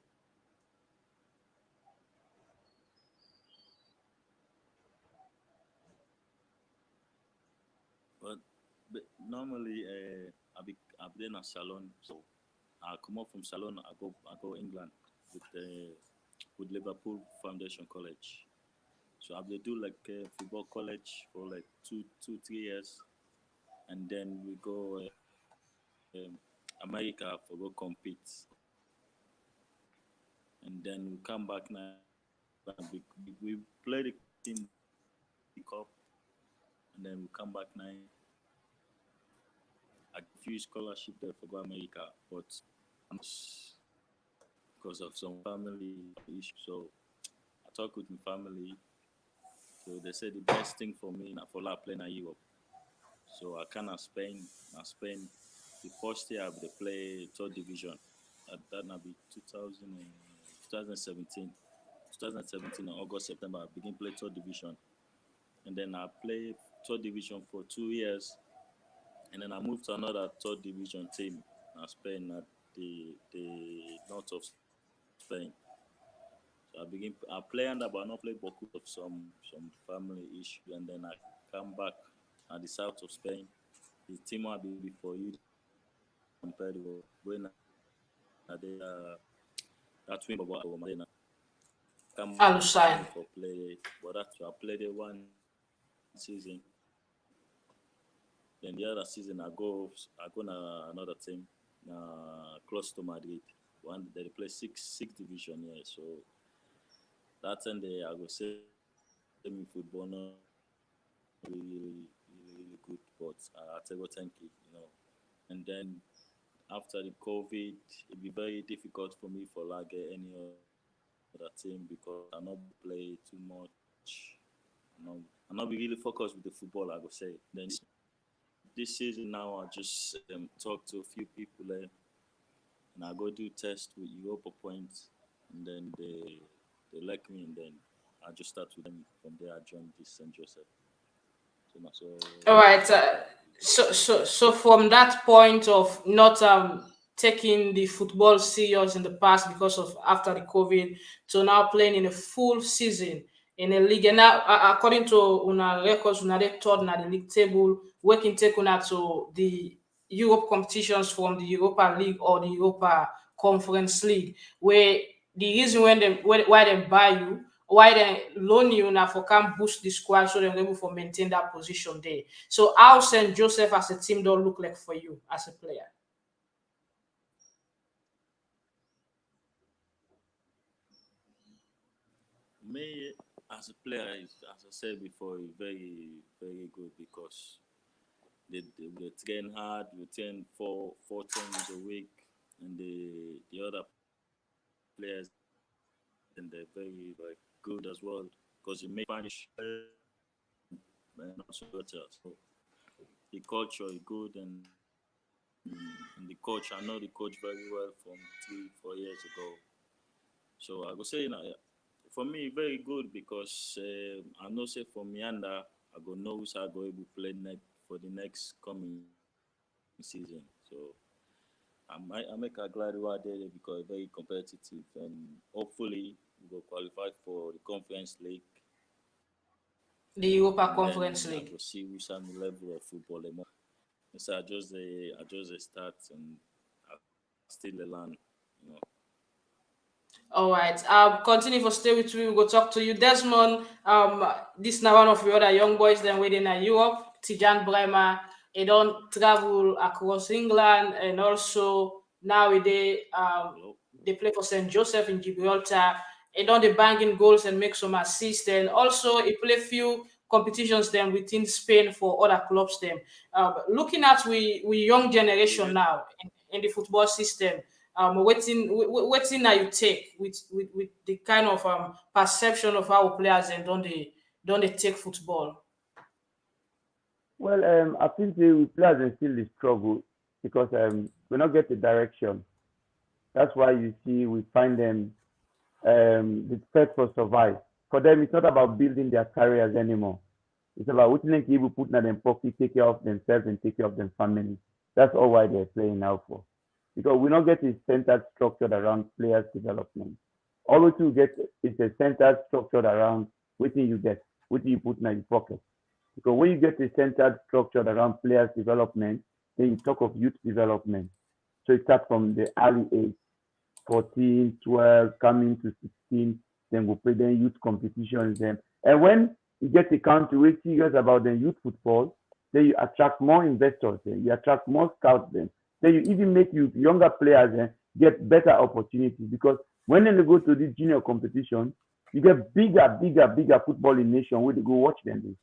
But normally, I've been in Salon, so I come up from Salon. I go England with Liverpool Foundation College. So I will do like football college for like 3 years, and then we go America for go compete, and then we come back now. We play the team the cup, and then we come back now. I few scholarship there for go America, but because of some family issues, so I talk with my family. So they said the best thing for me na for la playing in Europe. So I kind of Spain. The first year I will play third division. That na be 2017. 2017 in August, September, I begin play third division. And then I play third division for 2 years. And then I moved to another third division team in Spain at the north of Spain. So I play under, but I not play because of some family issue. And then I come back at the south of Spain. The team will be before you compared to when they that win about come Alusai. for play, but that's I played it one season. Then the other season I go to another team close to Madrid. One they play six division here, so that time I go say me football not really good, but I tell you thank you, And then after the COVID, it be very difficult for me for like any other team because I not play too much. I not be really focused with the football. I go say then this season now I just talk to a few people there, and I go do test with Europa points, and then they like me, and then I just start with them. From there I joined this St. Joseph. So All right. So from that point of not taking the football serious in the past because of after the COVID, to now playing in a full season in a league, and now according to una records, una they third na the league table, working take una to the Europe competitions from the Europa League or the Europa Conference League, where the reason why they buy you, why they loan you now for can boost the squad so they're able to maintain that position there. So how St. Joseph as a team don't look like for you as a player? me as a player, as I said before, is very very good because they train hard. We train four times a week, and the other players and they're very like good as well because you make Spanish and also better. So the culture is good, and the coach, I know the coach very well from 3-4 years ago. So I would say, for me, very good because I know say for Mianda, I go know who's I go able to play for the next coming season. So I make a glad we are there because very competitive, and hopefully we will qualify for the Conference League. The Europa And Conference then I League. will see which are the level of football. So I just start, and I still learn. All right. Continue for stay with me. We go talk to you, Desmond. This now one of the other young boys then waiting in Europe. Tejan Briama. He don't travel across England, and also nowadays they play for St. Joseph in Gibraltar. He done the banging goals and make some assists. And also he play few competitions then within Spain for other clubs then. Looking at we young generation now in the football system, waiting now you take with the kind of perception of our players and don't they take football. Well, I think the players are still the struggle because we not get the direction. That's why you see we find them the threat for survive. For them, it's not about building their careers anymore. It's about what they can put in them pocket, take care of themselves and take care of their family. That's all why they're playing now for. Because we not get it centered structured around players' development. All we do get is a centered structured around what you get, what you put in your pocket. Because when you get a centered structured around players' development, then you talk of youth development. So it starts from the early age, 14, 12, coming to 16, then we play then youth competitions then. And when you get a country way serious about the youth football, then you attract more investors then, you attract more scouts then. Then you even make you younger players then get better opportunities because when they go to this junior competition, you get bigger football in nation where they go watch them.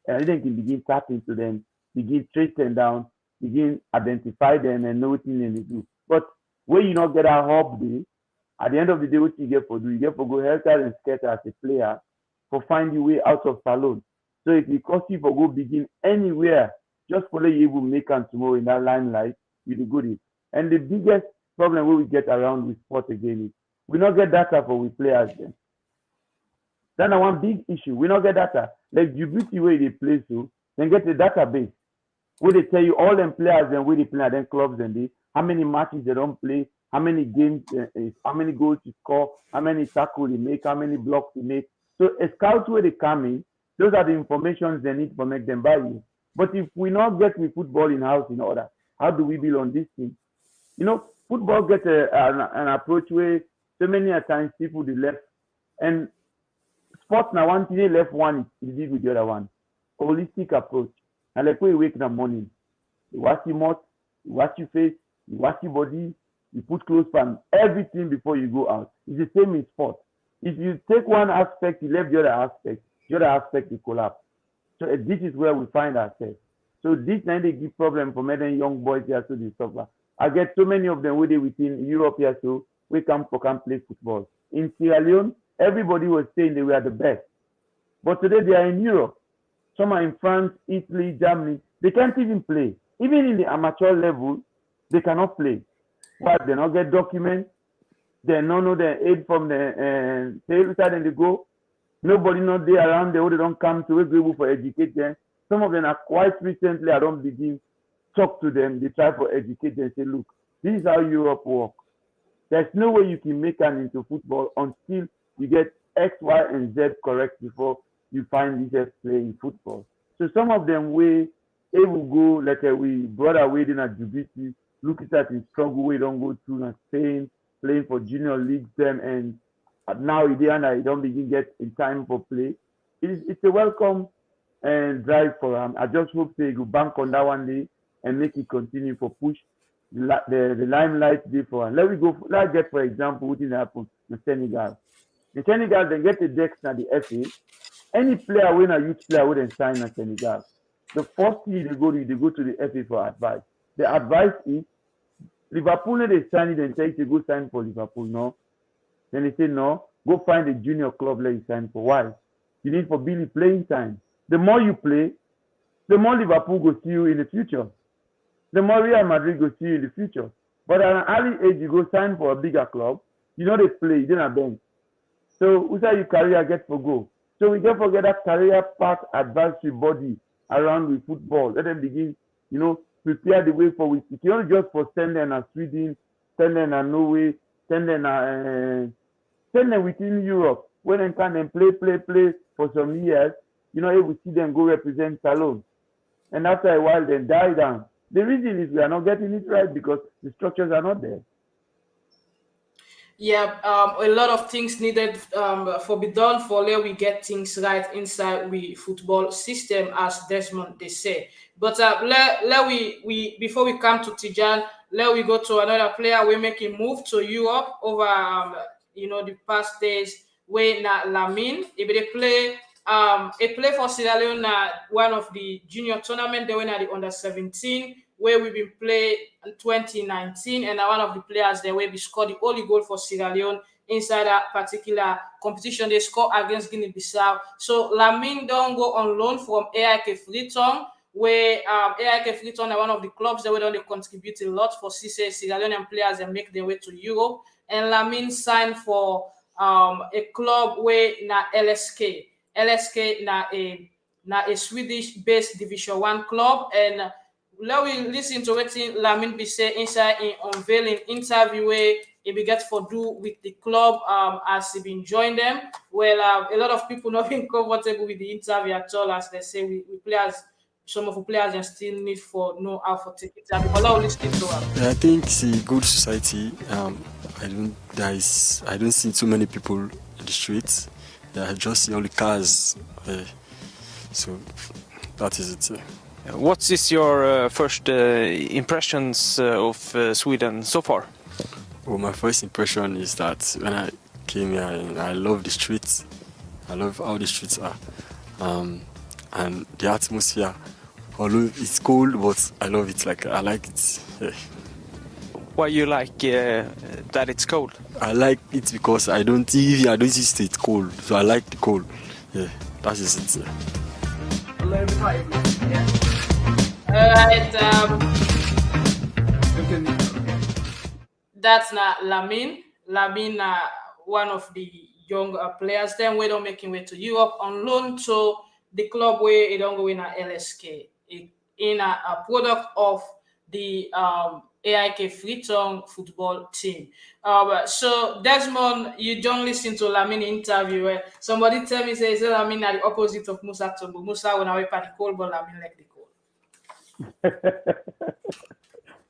And then can begin tapping to them, begin trace them down, begin identify them and know what they do. But when you not get a hub day, at the end of the day, what you get for do? You get for go helter and scatter as a player for find your way out of salon. So if it cost you for go begin anywhere, just follow you able make and tomorrow in that limelight, you do good. And the biggest problem we get around with sport again is we not get data for we players then. That's one big issue. We not get data. Like Djibouti where they play so, then get the database where they tell you all them players and where they play at them clubs and they how many matches they don't play, how many games, how many goals to score, how many tackles they make, how many blocks they make. So a scout where they come in, those are the informations they need to make them buy you. But if we not get the football in house in order, how do we build on this thing? You know, football gets an approach where so many times people they left and sports now one thing they left one is deal with the other one. Holistic approach. And like when you wake in the morning, you wash your mouth, you wash your face, you wash your body, you put clothes on, everything before you go out. It's the same in sport. If you take one aspect, you left the other aspect will collapse. So this is where we find ourselves. So this now they give problem for many young boys here to they suffer. I get so many of them where they within Europe here so we come play football. In Sierra Leone, everybody was saying they were the best. But today they are in Europe. Some are in France, Italy, Germany. They can't even play. Even in the amateur level, they cannot play. Why? They not get documents. They don't know the aid from the sales side and they go. Nobody not there around there who they don't come to be able for educate them. Some of them are quite recently, I don't begin talk to them. They try for educate them and say, look, this is how Europe works. There's no way you can make an into football until you get X, Y, and Z correct before you find this playing football. So some of them we able go like we brought away in at Djibouti, look at that in struggle we don't go through in Spain, playing for junior leagues them and now I don't begin get in time for play. It's a welcome and drive for them. I just hope they go bank on that one day and make it continue for push the limelight day for them. Let's get for example what happen in Senegal. In Senegal, they get the decks at the FA. Any player when a youth player wouldn't sign in Senegal. The first thing they go to the FA for advice. The advice is Liverpool they sign it and say to go sign for Liverpool, no. Then they say no, go find a junior club let you sign for. Why? You need for Billy playing time. The more you play, the more Liverpool go see you in the future. The more Real Madrid go see you in the future. But at an early age, you go sign for a bigger club. You know they play, you don't bench. So who say your career get for go? So we don't forget that career path advisory body around with football. Let them begin, prepare the way for it. It's not just for send them to Sweden, send them to Norway, send them within Europe. When they can play for some years, we see them go represent Salone. And after a while, then die down. The reason is we are not getting it right because the structures are not there. Yeah, a lot of things needed for be done for let we get things right inside we football system, as Desmond they say. But let we before we come to Tejan, let we go to another player. We make him move to Europe over the past days. Where na Lamine, if they play he play for Sierra Leone one of the junior tournament. They went at the under 17 where we been play in 2019, and one of the players there where we scored the only goal for Sierra Leone inside that particular competition. They score against Guinea-Bissau. So Lamine don't go on loan from AIK Freetown, where AIK Freetown are one of the clubs that they contribute a lot for Sierra Leonean players and make their way to Europe. And Lamine signed for a club where na LSK. LSK na a Swedish-based Division 1 club, and let we listen to what Lamine be say inside in unveiling interview where he be get for do with the club as he been join them. Well, a lot of people not been comfortable with the interview at all, as they say we players. Some of the players and still need for know how to take it. But now listen to him. I think it's a good society. I don't see too many people in the streets. I just see all the cars. So that is it. What is your first impressions of Sweden so far? Well, my first impression is that when I came here, I love the streets. I love how the streets are, and the atmosphere. Although it's cold, but I love it. I like it. Yeah. Why you like that it's cold? I like it because I don't used to it cold, so I like the cold. Yeah, that is it. Yeah. Alright, that's not Lamine. Lamine, one of the young players. Then we don't make him way to Europe on loan to the club where he don't go in a LSK. In a product of the AIK Freetown football team. So Desmond, you don't listen to Lamine interview where somebody tell me say Lamine are the opposite of Musa Tombo. Musa when I the cold, but Lamine like the cold.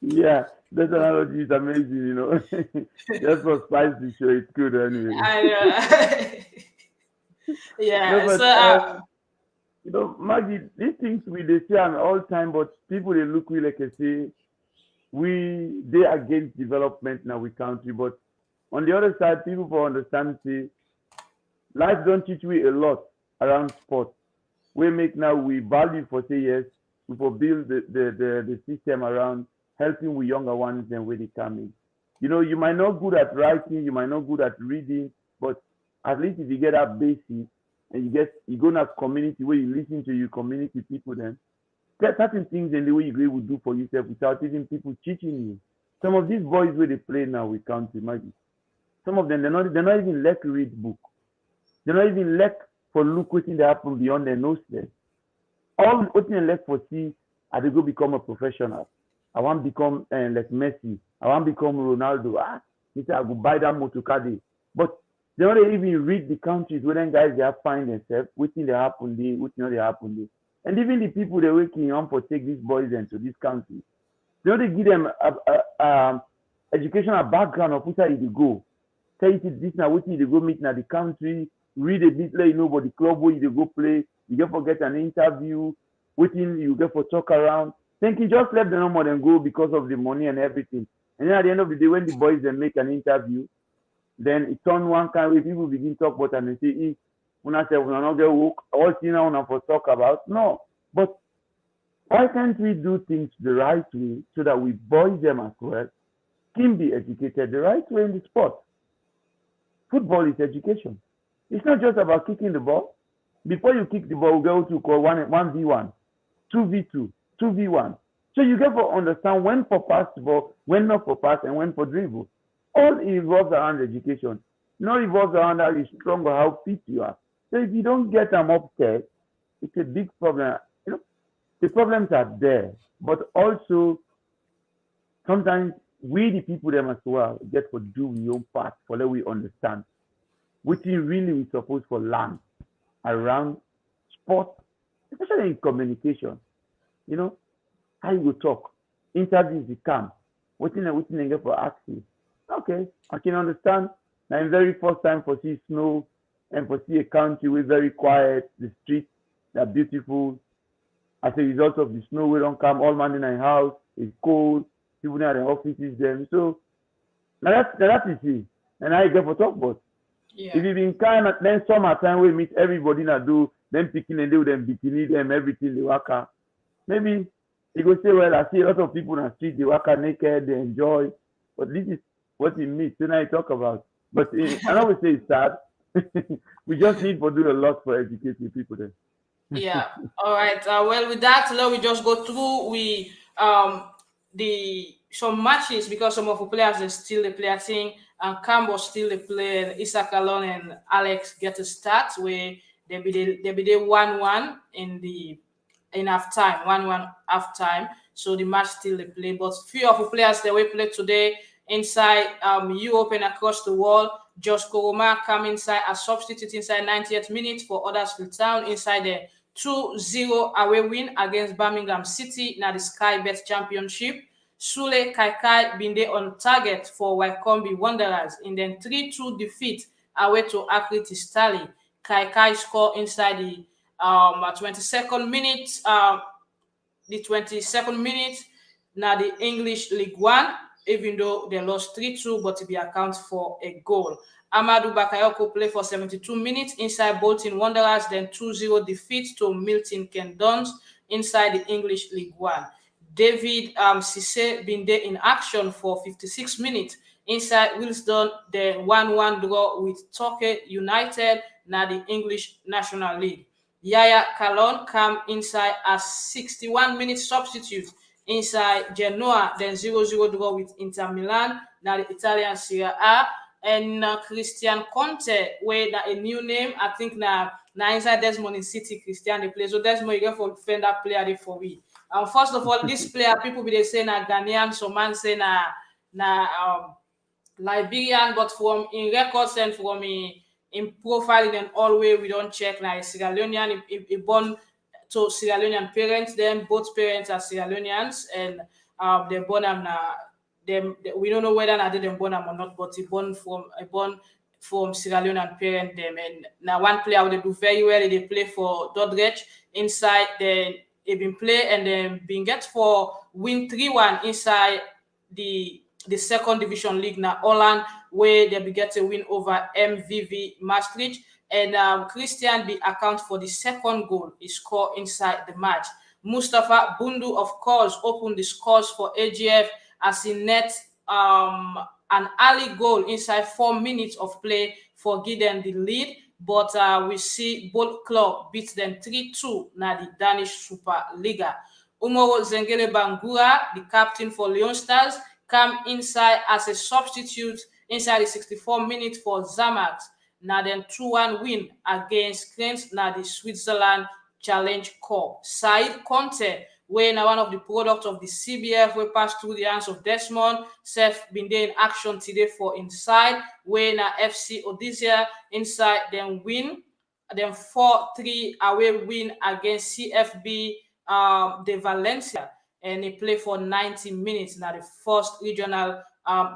Yeah, that analogy is amazing, That's what spice the show. It's good anyway. I know. Yeah, Maggie, these things they say all time, but people they look we like I say they against development in our country, but on the other side, people for understand say life don't teach we a lot around sports. We make now we value for say yes, we for build the system around helping with younger ones and where they come in. You might not good at writing, you might not good at reading, but at least if you get that basic and you go in a community where you listen to your community people, then there certain things in the way you will do for yourself without even people teaching you. Some of these boys where they play now with country, Maggie, some of them they're not even like to read book. They're not even like for look what they happen beyond their nose there. All what they like for see as they go become a professional. I want to become like Messi. I want to become Ronaldo. He said I go buy that motor car. But they don't even read the countries where them guys they have find themselves, what thing they happen there, what thing they happen there. And even the people they're working on for take these boys into these countries, they don't give them educational background of which side they go. Tell you this now, what they go meet in the country, read a bit like but the club where you go play, you get for get an interview, waiting you get for talk around. Think you just let the number and go because of the money and everything. And then at the end of the day, when the boys then make an interview, then it turn one kind where people begin to talk about and they say, when I say, we're not get woke, all things now for talk about. No. But why can't we do things the right way so that we boys them as well can be educated the right way in the sport? Football is education. It's not just about kicking the ball. Before you kick the ball, we go to call 1v1, 2v2, 2v1. So you get to understand when for pass the ball, when not for pass, and when for dribble. All revolves around education. Not revolves around how you're strong or how fit you are. So if you don't get them upstairs, it's a big problem. The problems are there, but also sometimes we the people them as well get to do your own part for let we understand what you really we supposed for learn around sport, especially in communication. How you go talk, interviews the come, what they get for access. Okay, I can understand. Now, in very first time for see snow and for see a country with very quiet, the streets are beautiful. As a result of the snow, we don't come all man in a house. It's cold. people now the offices them. So now that is it. And I get for talk about. If you been kind of then summertime we meet everybody na do them picking and do them bikini them everything they work out. Maybe you go say, well, I see a lot of people on the street, they work out naked, they enjoy. But this is what it means. So now you talk about. But I always say it's sad. We just need to do a lot for educating people then. Yeah. All right. Well, with that, let we just go through the some matches because some of the players are still the player thing and Cambo still the player. Issa Kalon and Alex get a start where they be the 1-1 in half time, 1-1 half time. So the match still they play, but few of the players that we play today inside Europe and across the world. Josh Koroma come inside as substitute inside 90th minute for Huddersfield Town inside the 2-0 away win against Birmingham City now the Sky Bet Championship. Sule Kaikai been there on target for Wycombe Wanderers in the 3-2 defeat away to Akriti Stali. Kaikai score inside the 22nd minute. The 22nd minute now the English League One, even though they lost 3-2, but it be account for a goal. Amadou Bakayoko play for 72 minutes inside Bolton Wanderers, then 2-0 defeat to Milton Keynes inside the English League One. David Cisse been there in action for 56 minutes inside Wilsdon, then 1-1 draw with Torquay United, now the English National League. Yaya Kalon come inside as 61 minutes substitute inside Genoa, then 0-0 draw with Inter Milan, now the Italian Serie A. And Christian Conte, where a new name, I think now inside Desmond in City, Christian they play. So Desmond you get for defend that player there for we. First of all, this player people be they say na Ghanaian, some man say na Liberian, but from in records and from in profile in all way we don't check now Sierra Leonean. He born to Sierra Leonean parents. Then both parents are Sierra Leoneans, and they born them. We don't know whether they them born them or not, but he born from Sierra Leonean parent them. And now one player they do very well. They play for Dordrecht inside. Then they been play and then been get for win 3-1 inside the second division league now Holland, where they be get a win over MVV Maastricht. And Christian be account for the second goal he scored inside the match. Mustafa Bundu, of course, opened the scores for AGF as he net an early goal inside 4 minutes of play for Gideon the lead. But we see both club beat them 3-2 now the Danish Super Liga. Umoro Zengele Bangura, the captain for Leon Stars, come inside as a substitute inside the 64 minutes for Zamax. Now then 2-1 win against Cranes, now the Switzerland Challenge Cup. Said Conte, where now one of the products of the CBF, we passed through the hands of Desmond. Seth been there in action today for inside, where now FC Odysseus inside then win, then 4-3 away win against CFB de Valencia, and he played for 90 minutes now the first regional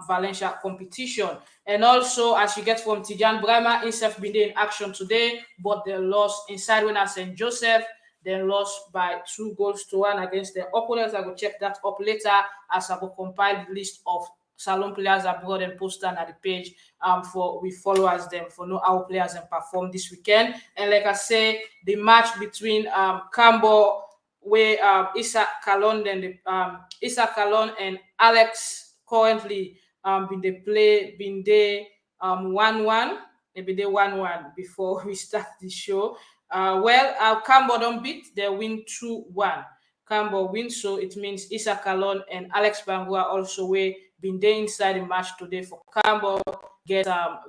Valencia competition. And also as you get from Tejan Briama, himself been there in action today, but they lost inside winner St. Joseph. Then lost by 2-1 against their opponents. I will check that up later as I will compile the list of Salon players abroad and post on at the page for we followers them for know how players and perform this weekend. And like I say, the match between Cambo where Issa Kalon and Alex currently been there 1-1. Maybe they 1-1 before we start the show. Cambo don't beat, they win 2-1. Cambo win, so it means Issa Kalon and Alex Bangua also way been there inside the match today for Cambo get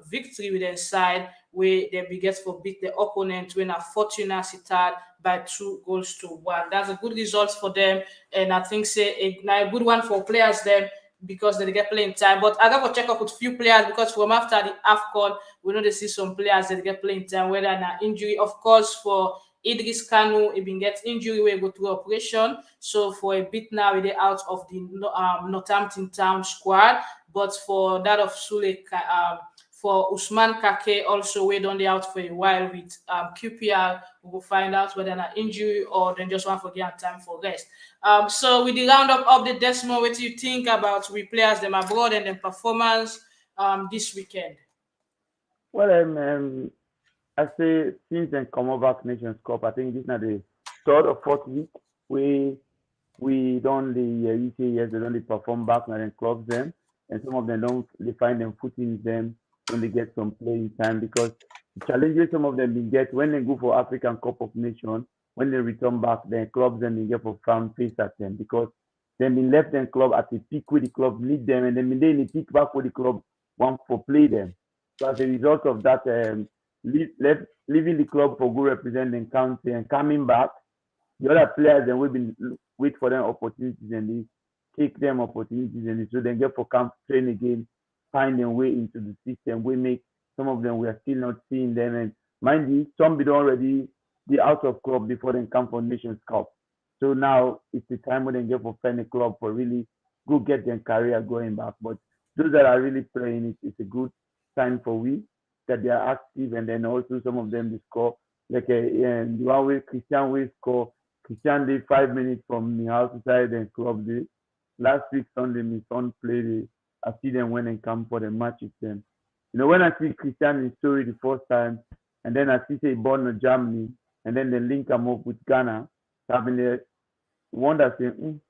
victory with their side where they be get for beat the opponent when a Fortuna Cittad by 2-1. That's a good result for them, and I think say a good one for players them because they get playing time. But I got to check up with few players because from after the AFCON, we know they see some players that get playing time, whether an injury. Of course, for Idris Kanu, he been get injury where he go through operation. So for a bit now, they're out of the Northampton Town squad. But for that of Sule for Usman Kake also weighed on the out for a while with QPR. We will find out whether an injury or then just want to get time for rest. So with the roundup update, Desmond, what do you think about we players them abroad and their performance this weekend? Well, I say since then come over Nations Cup, I think this is now the third or fourth week we don't the UK yes they don't perform back now in clubs them, and some of them don't they find them footings them when they get some playing time because the challenges some of them they get when they go for African Cup of Nations, when they return back, then clubs then they get for fan face at them because then they left them club at the peak where the club need them, and then they pick back where the club want for play them. So as a result of that, leaving the club for go represent the country and coming back, the other players then we've been wait for them opportunities and they take them opportunities and so then get for camp train again, find their way into the system. We make some of them we are still not seeing them, and mind you, some be already be out of club before they come for Nations Cup. So now it's the time when they get for find a club for really go get their career going back. But those that are really playing it, it's a good sign for we that they are active, and then also some of them they score like the one way Christian will score. Christian did 5 minutes from the house side and club day. Last week Sunday, my son played. I see them when they come for the match with them. You know, when I see Christian in story the first time, and then I see say born in Germany, and then they link him up with Ghana, having the wonder saying,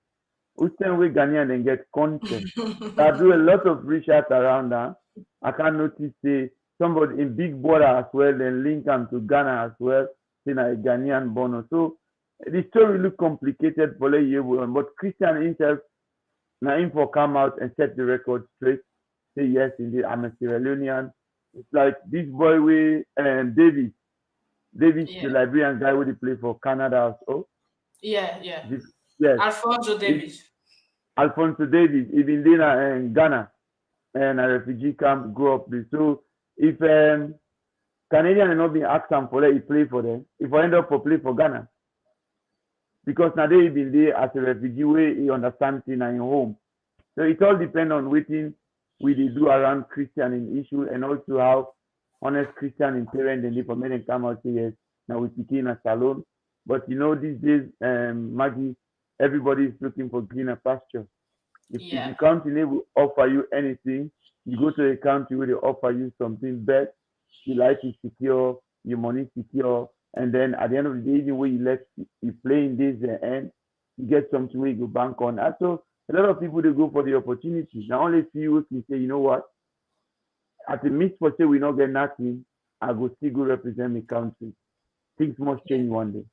who's saying we Ghanaian and get content? I do a lot of research around that. I can notice say somebody in Big Brother as well, then link him to Ghana as well, saying a Ghanaian born. So the story look complicated for a year, but Christian himself now him for come out and set the record straight. Say yes, indeed, I'm a Sierra Leonean. It's like this boy we Davis, the Liberian guy who they play for Canada also. Yeah. Yes. Alfonso Davis. Alfonso Davis, even there in Ghana and a refugee camp grew up there. So if Canadian had not been asked him for that, he play for them. If I end up for play for Ghana. Because now they been there as a refugee where he understands in his home. So it all depends on what we do around Christian in issue, and also how honest Christian in parents and for men come out say yes, now we speak in a salon. But you know these days, Maggie, everybody is looking for greener pasture. If the country will offer you anything, you go to a country where they offer you something best, your life is secure, your money is secure, and then at the end of the day, even when you play in this end, you get something where you go bank on. And so a lot of people they go for the opportunities. Now only few can say, you know what? At the midst for say we not get nothing, I go still go represent my country. Things must change one day.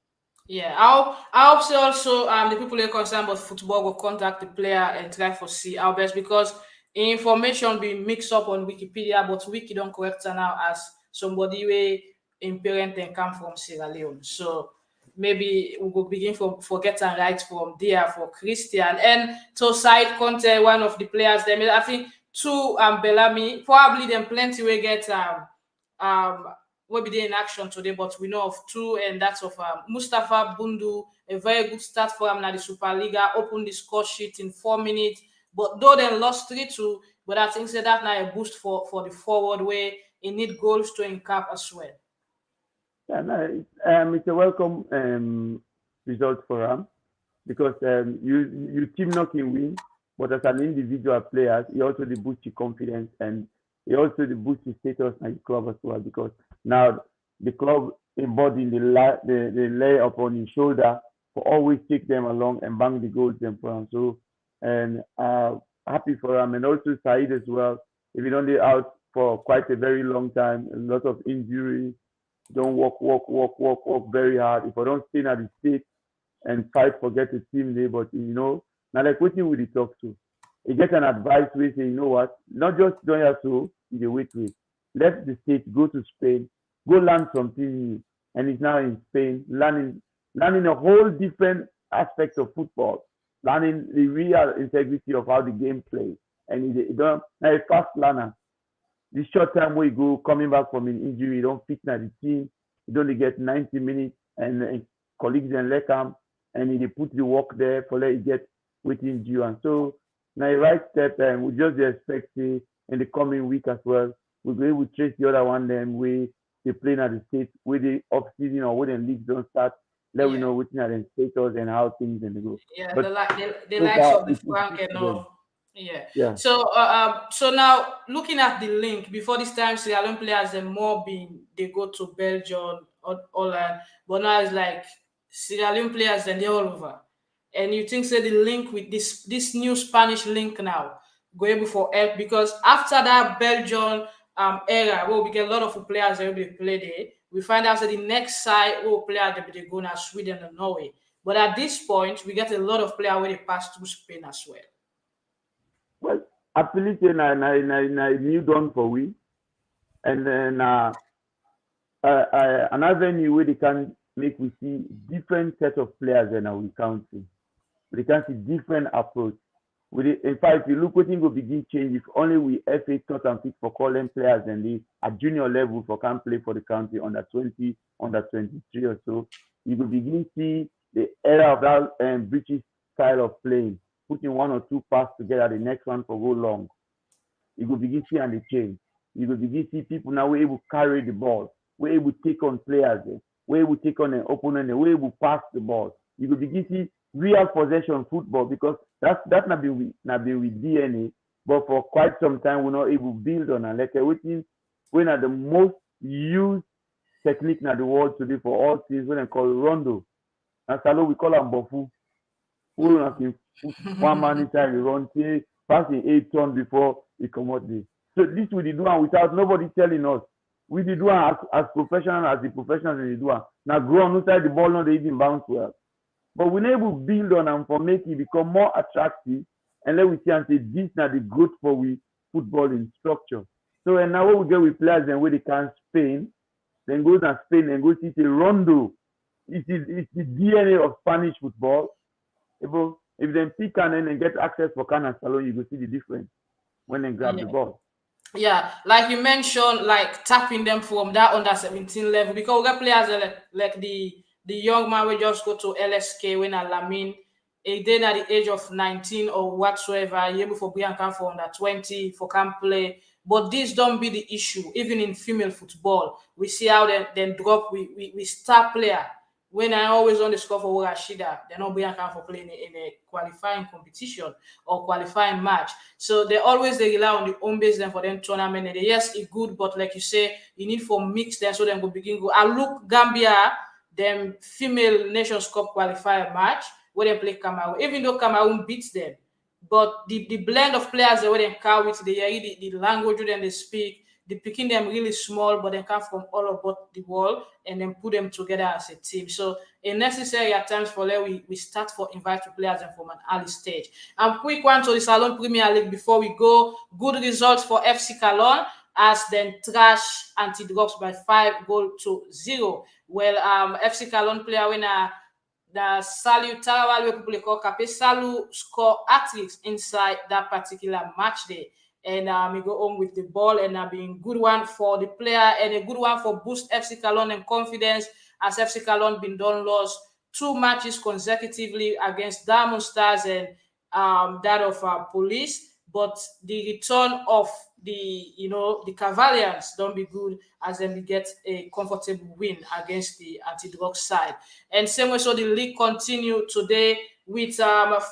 Yeah, I hope so also the people who are concerned about football will contact the player and try to see our best because information being mixed up on Wikipedia, but Wiki don't correct her now as somebody where in parent and come from Sierra Leone. So maybe we will begin for getting right from there for Christian. And to side content one of the players there, I think two Bellamy, probably them plenty will get will be there in action today, but we know of two, and that's of Mustafa Bundu, a very good start for him now the Superliga, opened the score sheet in 4 minutes, but though they lost 3-2, but I think that now a boost for the forward where he need goals to encap as well. Yeah, no, it's a welcome result for him because you team not can win, but as an individual player, he also boost your confidence and he also boost your status in the club as well because now the club embodies the lay upon his shoulder for always take them along and bang the goals them for him. So and happy for him and also Said as well. If he only out for quite a very long time, a lot of injuries. Don't work very hard. If I don't stay at the state and fight for get a team there, but you know, now like what you will talk to. You get an advice where say, you know what, not just don't have to in the wait. Left the state, go to Spain, go learn something new. And he's now in Spain, learning a whole different aspect of football, learning the real integrity of how the game plays. And he's now a fast learner. This short time where you go coming back from an injury, you don't fit at the team, you only get 90 minutes and colleagues and let him and they put the work there for let you get waiting due. And so now the right step and we just expect in the coming week as well, we go able to trace the other one them we they playing at the state with the off season or when the leagues don't start. Let we Yeah. know which are the status and how things and go. Yeah, But the so likes far of the it's Frank good and for them. all. Yeah. Yeah. So now looking at the link before this time, Sierra Leone players and more being they go to Belgium or Holland, but now it's like Sierra Leone players and they're all over. And you think say the link with this new Spanish link now go able for help because after that Belgium era where we get a lot of players able to play there, we find out that the next side will players they go now Sweden and Norway. But at this point, we get a lot of players where they pass through Spain as well. Well, ability na new done for we, and then an avenue where they can make we see different set of players in our country. We can see different approach. In fact, if you look what will begin change if only we FA cut and pick for calling players and they at junior level for can play for the country under 20, under 23 or so, you will begin see the era of that British style of playing, putting one or two passes together, the next one for go long. You will begin see and the change. You will begin see people now we're able to carry the ball, we're able to take on players, we're able to take on an opponent, we're able to pass the ball. You will begin see real possession football because that's not been with DNA, but for quite some time we're not able to build on and like everything when are the most used technique in the world today for all teams when they call rondo. And Salo we call them bofu. Who have been one man inside the run, say passing 8 turns before we come out there. So this we did do and without nobody telling us. We did do as professional as the professionals in the do. Now grow on inside the ball, not they even bounce well. But we're able to build on and for make it become more attractive and let we see and say this now the growth for we football in structure. So and now what we get with players and where they can Spain, then goes and Spain and go see the rondo. It's the DNA of Spanish football. If they pick and then get access for Can and Salon, you go see the difference when they grab the ball. Yeah, like you mentioned, like tapping them from that under 17 level because we got players like the young man will just go to LSK when Alamin then at the age of 19 or whatsoever, able for Bianca for under 20 for can play. But this don't be the issue. Even in female football, we see how then drop we star player. When I always on the score for Rashida, they're not Bianca for playing in a qualifying competition or qualifying match. So they rely on the home base then for them tournament. And yes, it's good, but like you say, you need for mix then so then go begin go. I look Gambia, them female Nations Cup qualifier match where they play Cameroon, even though Cameroon beats them. But the blend of players that they come with, the language that they speak, they picking them really small, but they come from all over the world and then put them together as a team. So it's necessary at times for that we start for invite players and from an early stage. And quick one to the Salone Premier League before we go. Good results for FC Cologne as then trash Anti-Drugs by 5-0. Well, FC Cologne player winner the Salu Tarawal people call Cape Salu score hat-tricks inside that particular match day. And we go on with the ball and being good one for the player and a good one for boost FC Cologne and confidence as FC Cologne been done lost 2 matches consecutively against Diamond Stars and that of Police. But the return of the Cavaliers don't be good as then we get a comfortable win against the anti-drug side. And same way, so the league continue today with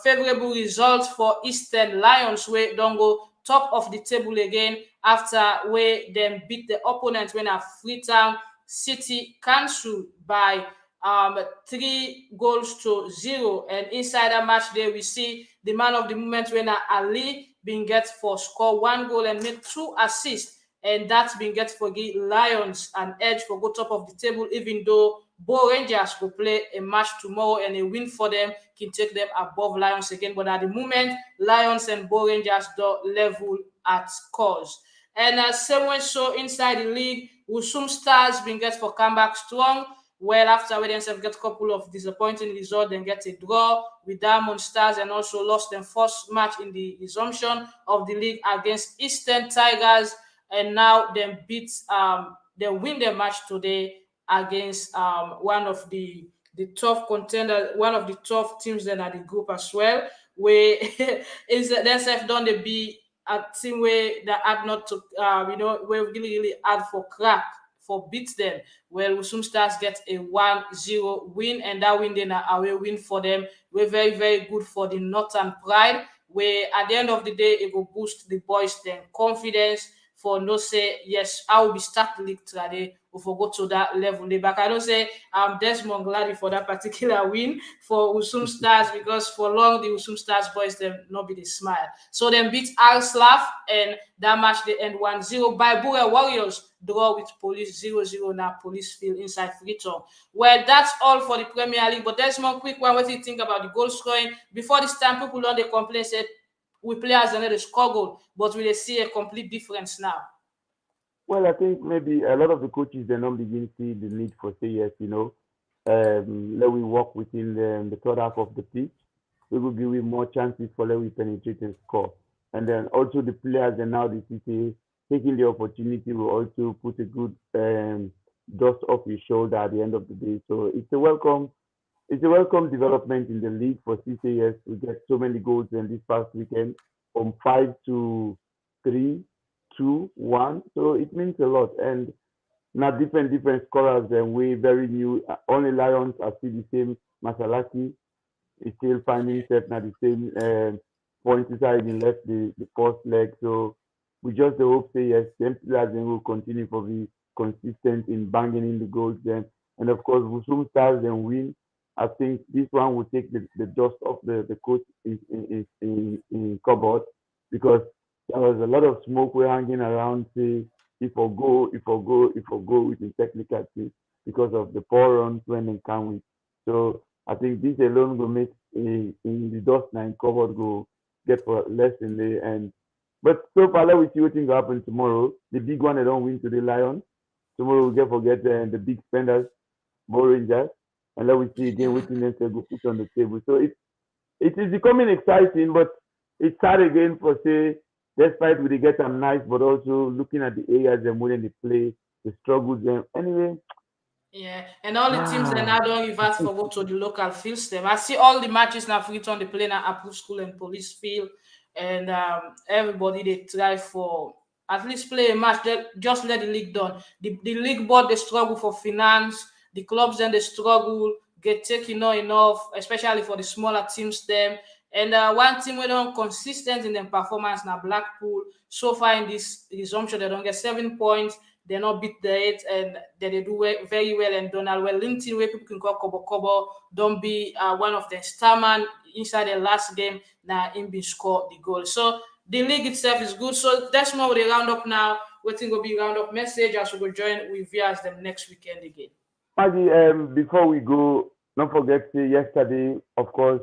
favorable results for Eastern Lions, where don't go top of the table again after where them beat the opponent when a Freetown City cancelled by 3-0. And inside that match there, we see the man of the moment when Ali been get for score 1 goal and make 2 assists. And that's been get for the Lions an edge for go top of the table, even though Bo Rangers will play a match tomorrow and a win for them can take them above Lions again. But at the moment, Lions and Bo Rangers do level at scores. And same way so inside the league, Usum Stars been get for comeback strong. Well, after we then get a couple of disappointing results, then get a draw with Diamond Stars and also lost their first match in the resumption of the league against Eastern Tigers. And now they they win their match today against one of the tough contender, one of the tough teams that are the group as well. Where is the SF done the be a team where that had not to where really hard for crack for beat them. Well, Usum Stars get a 1-0 win, and that win then a away win for them. We're very, very good for the Northern Pride, where at the end of the day it will boost the boys' then confidence for no say yes, I will be start the league today or for go to that level. But I don't say I'm Desmond Glady for that particular win for Usum Stars because for long the Usum Stars boys them not be the smile. So then beat Al Slav and that match they end 1-0 by Bure Warriors draw with Police 0-0 now Police field inside Freetown. Well, that's all for the Premier League. But there's more quick one. What do you think about the goal scoring? Before this time, people on the complain said we play as another score goal, but we see a complete difference now. Well, I think maybe a lot of the coaches they don't begin to see the need for say yes, let we walk within the third half of the pitch. We will give you more chances for let we penetrate and score. And then also the players and now the city taking the opportunity will also put a good dust off your shoulder at the end of the day. So it's a welcome development in the league for CCS. We get so many goals in this past weekend from 5-3, 2-1. So it means a lot. And now different scorers and we very new. Only Lions are still the same. Masalaki is still finding himself now the same points inside in left the first leg. So we just hope say yes, them players then will continue to be consistent in banging in the goals then. And of course Wusum Stars then win. I think this one will take the dust off the coach in cupboard because there was a lot of smoke we're hanging around say if I go, with the technical team because of the poor runs when they come with. So I think this alone will make in the dust nine cupboard go get for less in the end. But so far, let we see what things will happen tomorrow. The big one they don't win to the Lions. Tomorrow we get forget the big spenders, Bo Rangers, and let we see again what things they go put on the table. So it is becoming exciting, but it's hard again for say despite we get them nice, but also looking at the areas and when they play, the struggles them. Anyway, Yeah, and all the teams that now don't reverse for go to the local fields. Them, I see all the matches now Freetown they play now approved school and police field, and everybody they try for at least play a match. They just let the league done. The league board they struggle for finance. The clubs then they struggle get taken not enough, especially for the smaller teams. Them and one team we don't consistent in their performance now Blackpool. So far in this resumption they don't get 7 points. They not beat the eight and they do very well. And Donald Wellington, where people can call Kobo, don't be one of the star man inside the last game. Now him be score the goal. So the league itself is good. So that's more with the roundup now. Waiting will be roundup message as we go join with viewers them next weekend again. Maggie, before we go, don't forget say yesterday, of course,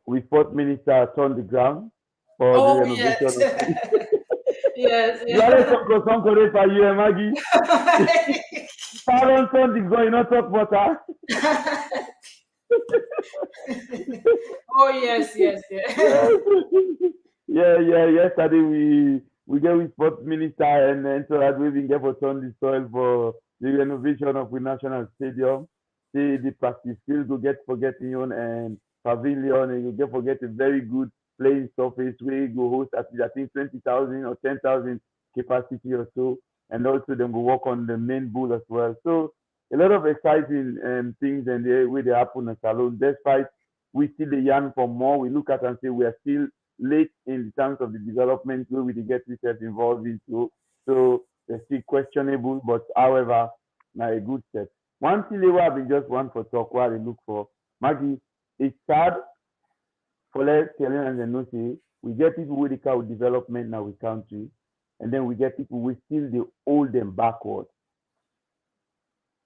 we Sport Minister turned the ground for the renovation. Yes. You always talk about something for you, Maggie. Parents turn the ground, you not talk water. Oh yes. Yeah. Yesterday we get with Sports Minister and so that we can get for turn the soil for the renovation of the national stadium. See the practice field go get forgetting on and pavilion and you get forget a very good playing surface where you go host at I think 20,000 or 10,000 capacity or so, and also then go work on the main bull as well. So a lot of exciting things and the way they happen in Salone. Despite we still the yarn for more, we look at and say we are still late in terms of the development where we get ourselves involved into. So they're still questionable, but however, now a good step. One thing they will have been just one for talk while they look for Maggie. It's sad for let's tell and then no say we get people with the car with development now with country, and then we get people we still they hold them backward.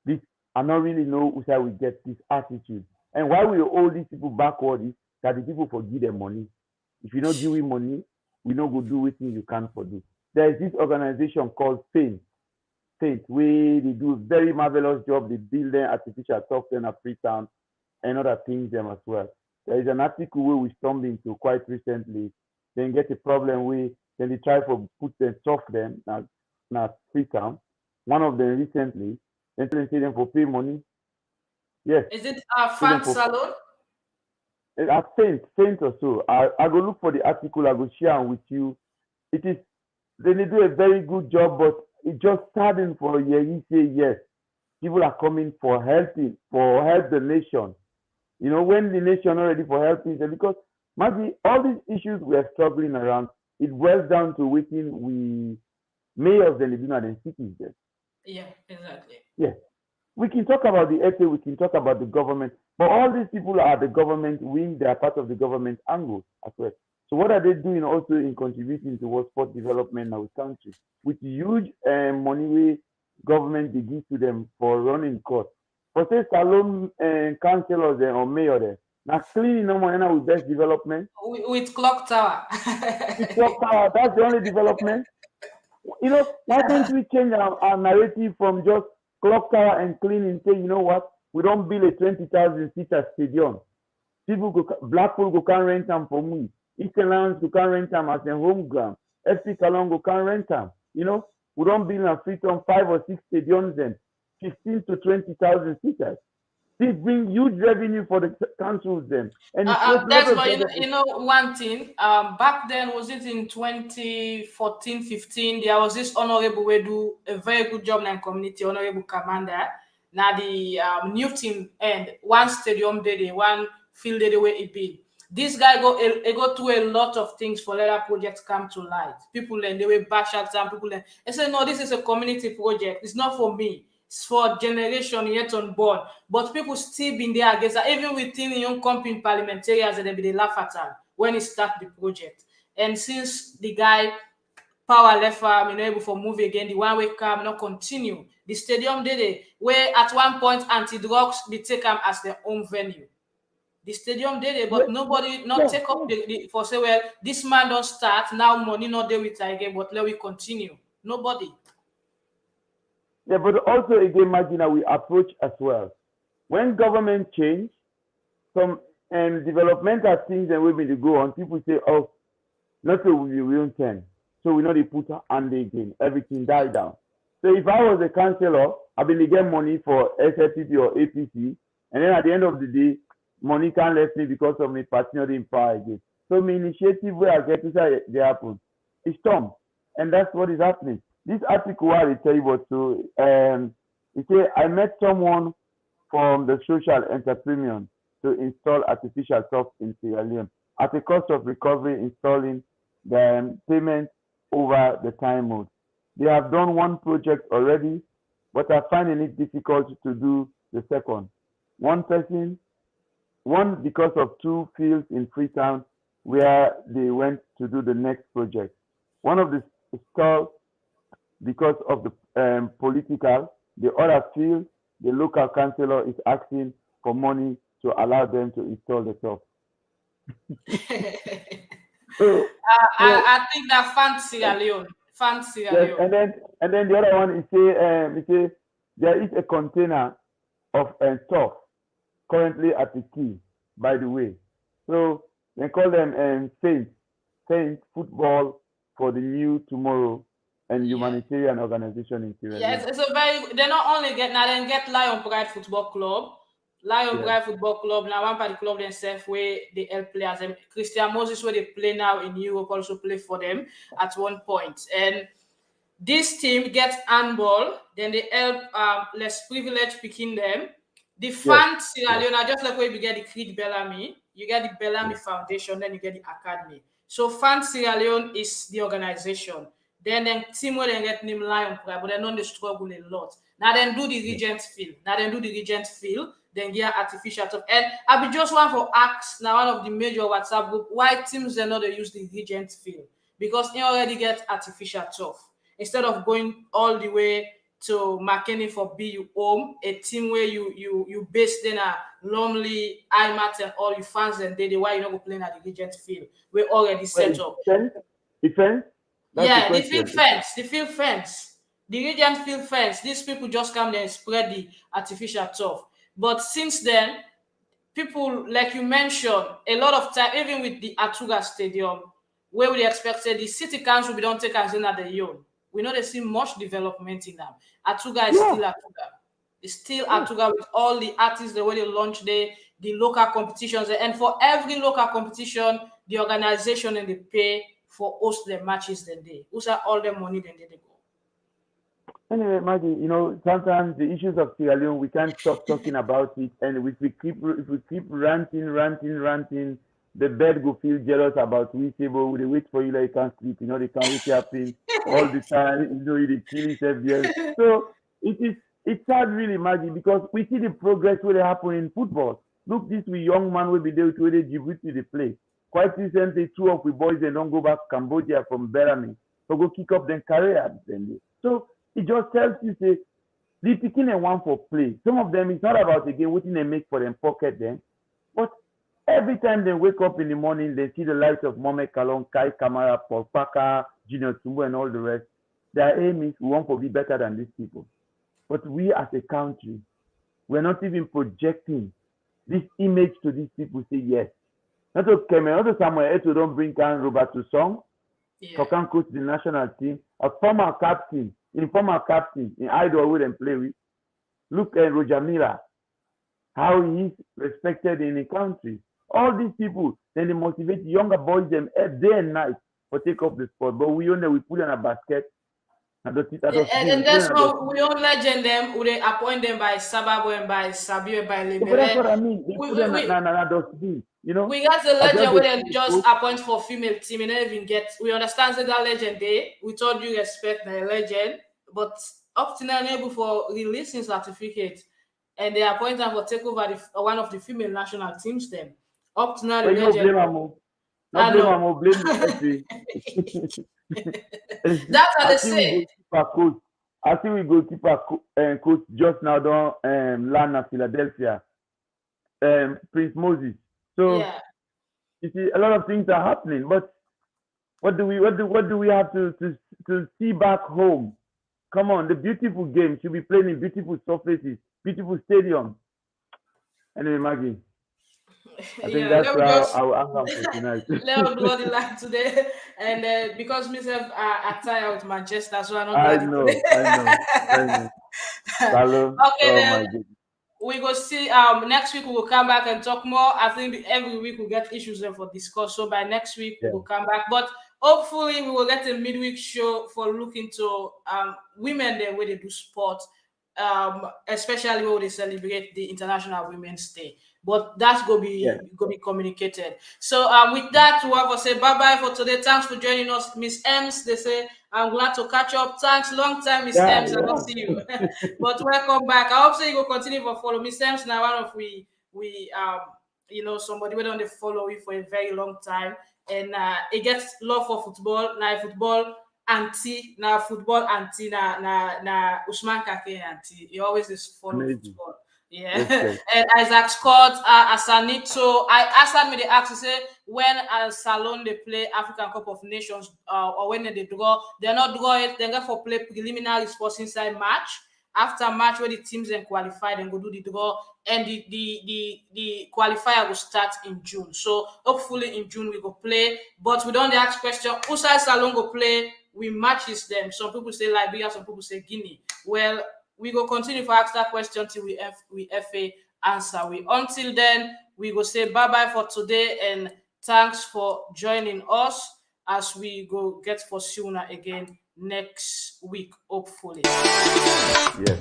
This I don't really know who say we get this attitude. And why we hold these people backward is that the people forgive them money. If you don't give me money, we don't go do anything you can for this. There is this organization called Faint, where they do a very marvelous job. They build them artificial turf in a Freetown and other things them as well. There is an article where we stumbled into quite recently. Then get a problem where then they try to put them turf them now Freetown. One of them recently, then they say them for pay money. Yes. Is it a fan salon? at Saint or so. I go look for the article. I go share am with you. It is they do a very good job, but it just starting for a year. You say yes, people are coming for help the nation. You know, when the nation not ready for helping them, because maybe all these issues we are struggling around, it boils down to waiting we mayors and the do not and cities there. Yeah, exactly. Yes. We can talk about the FA, we can talk about the government, but all these people are the government wing, they are part of the government angle as well. So what are they doing also in contributing towards sport development in our country? With huge money we government they give to them for running costs. For say salon councillors or mayor there. Now cleaning no money now with best development. With clock tower. With clock tower, that's the only development. You know, why can't we change our narrative from just clock tower and cleaning? Say, you know what? We don't build a 20,000 seater stadium. Blackpool go can rent them for me. Eastern Lions go can rent them as a home ground. FC Cologne go can rent them. You know, we don't build a free on 5 or 6 stadiums then 15 to 20,000 seaters. This bring huge revenue for the councils then. And that's why you know one thing. Back then, was it in 2014, 15? There was this honorable we do a very good job in community, honorable commander. Now the new team and one stadium day, one field day where it be. This guy go through a lot of things for let our projects come to light. People and they will bash at some people. I say no, this is a community project. It's not for me. It's for generation yet unborn. But people still been there against that. Even within the young company parliamentarians, they laugh at him when he start the project. And since the guy power left him, able for move again, the one way come not continue. The stadium did it where at one point anti-drugs they take him as their own venue. The stadium did it, but nobody not take up for say, well, this man don't start now. Money not there with again, but let we continue. Nobody. Yeah, but also again, imagine we approach as well. When government change, some developmental things and women to go on, people say, oh, not so we will turn. So we know they put hand again. Everything died down. So if I was a councillor, I've been to get money for SLPP or APC, and then at the end of the day, money can't left me because of my party not in power again. So my initiative where I get to say they happen. It's dumb. And that's what is happening. This article I will tell you what so it say I met someone from the social entrepreneur to install artificial turf in Sierra Leone at the cost of recovery installing the payment over the time mode. They have done one project already, but are finding it difficult to do the second. One because of 2 fields in Freetown where they went to do the next project. One of the stalled because of the political, the other field, the local councillor is asking for money to allow them to install the top. I think that fancy Leone. Fancy Yes, Leone. and then the other one is say there is a container of turf currently at the key, by the way. So they call them Saint Football for the New Tomorrow and humanitarian organization in Sierra Leone. Yes, it's a very. They not only get now, then get Lion Pride Football Club. Lion Pride Football Club now one part the club themselves where they help players. And Christian Moses where they play now in Europe also play for them at one point. And this team gets handball, then they help less privileged picking them. The fans Sierra Leone, just like where you get the Creed Bellamy, you get the Bellamy Foundation, then you get the Academy. So Fans Sierra Leone is the organization. Then team where they get named Lion Pride, but they know they struggle a lot. Now then do the Regent Field. Then get artificial turf. And I be just one for ask now one of the major WhatsApp group why teams they know they use the Regent Field because they already get artificial turf instead of going all the way to McKinney for BU home, a team where you based in a lonely IMAT and all your fans and they why you not go playing at the Regent Field. We're already set up. Defense? Yeah, the field fence. The Regent Field fence. These people just come there and spread the artificial turf. But since then, people, like you mentioned, a lot of time, even with the Atuga Stadium, where we expected the city council, we don't take as in at the own. We know they see much development in them. Atuga is still Atuga. It's still Atuga with all the artists, the way they launch there, the local competitions. And for every local competition, the organization and they pay for host the matches then they. Who's all the money then they go. Anyway, Maggie, sometimes the issues of Sierra Leone, we can't stop talking about it. And if we keep ranting, the bed will feel jealous about we say, but they wait for you like you can't sleep. They can't wait happen all the time. They kill yourself there. So it's sad really, Maggie, because we see the progress where they happen in football. Look, this we young man will be there to the Djibouti they play. Quite recently, 2 of the boys they don't go back to Cambodia from Barrie. So go kick up their career. So it just tells you, say, the picking and one for play. Some of them, it's not about, again, what they make for them pocket then. But every time they wake up in the morning, they see the light of Mohamed Kalon, Kai Kamara, Paul Parker, Junior Tumbo, and all the rest. Their aim is we want to be better than these people. But we as a country, we're not even projecting this image to these people, say yes. Not to Cameroon, not to Samuel Eto'o don't bring down Roberto Song, who can coach the national team, a former captain in Idol with and play with. Look at Roger Miller, how he is respected in the country. All these people, then they motivate younger boys them day and night for take up the sport. But we put in a basket. And that's how we don't legend them. We appoint them by Sababo and by Sabio by Liberia. But that's what I mean. They put in we got the legend where they just appoint for female team and even get. We understand that legend day. We told you respect the legend, but up to now able for releasing certificate, and they appoint them for take over one of the female national teams. Then up to now the legend. That's what they say. I think we go keep our coach just now don't land at Philadelphia. Prince Moses. So you see, a lot of things are happening. But what do we have to see back home? Come on, the beautiful game should be playing in beautiful surfaces, beautiful stadiums. Anyway, Maggie, I think that's our answer for tonight. Let me blow the line today, and because myself are tired with Manchester, so I'm not. I know. Hello. Okay, then we go see. Next week we will come back and talk more. I think every week we get issues there for discuss. So by next week we will come back, but hopefully we will get a midweek show for looking to women there where they do sport, especially when they celebrate the International Women's Day. But that's going to be communicated. So with that, we have to say bye-bye for today. Thanks for joining us, Miss Ems. They say, I'm glad to catch up. Thanks, long time, Miss Ems. I don't see you. But welcome back. I hope so you will continue to follow Miss Ems. Now, one of we somebody we don't follow you for a very long time. And it gets love for football. Now football auntie, now Usman Kake auntie. He always is follow football. Yeah, okay. And Isaac Scott, Asanito. I asked me the ask to say when Salone they play African Cup of Nations or when they draw, they're not draw it. They go for play preliminary sports inside match. After match where the teams then qualify, then go do the draw, and the qualifier will start in June. So hopefully in June we go play. But we don't ask question. Who side Salone go play? We matches them. Some people say Liberia, some people say Guinea. Well, we go continue to ask that question till we FA answer. Until then, we go say bye-bye for today and thanks for joining us as we go get for sooner again next week, hopefully. Yes.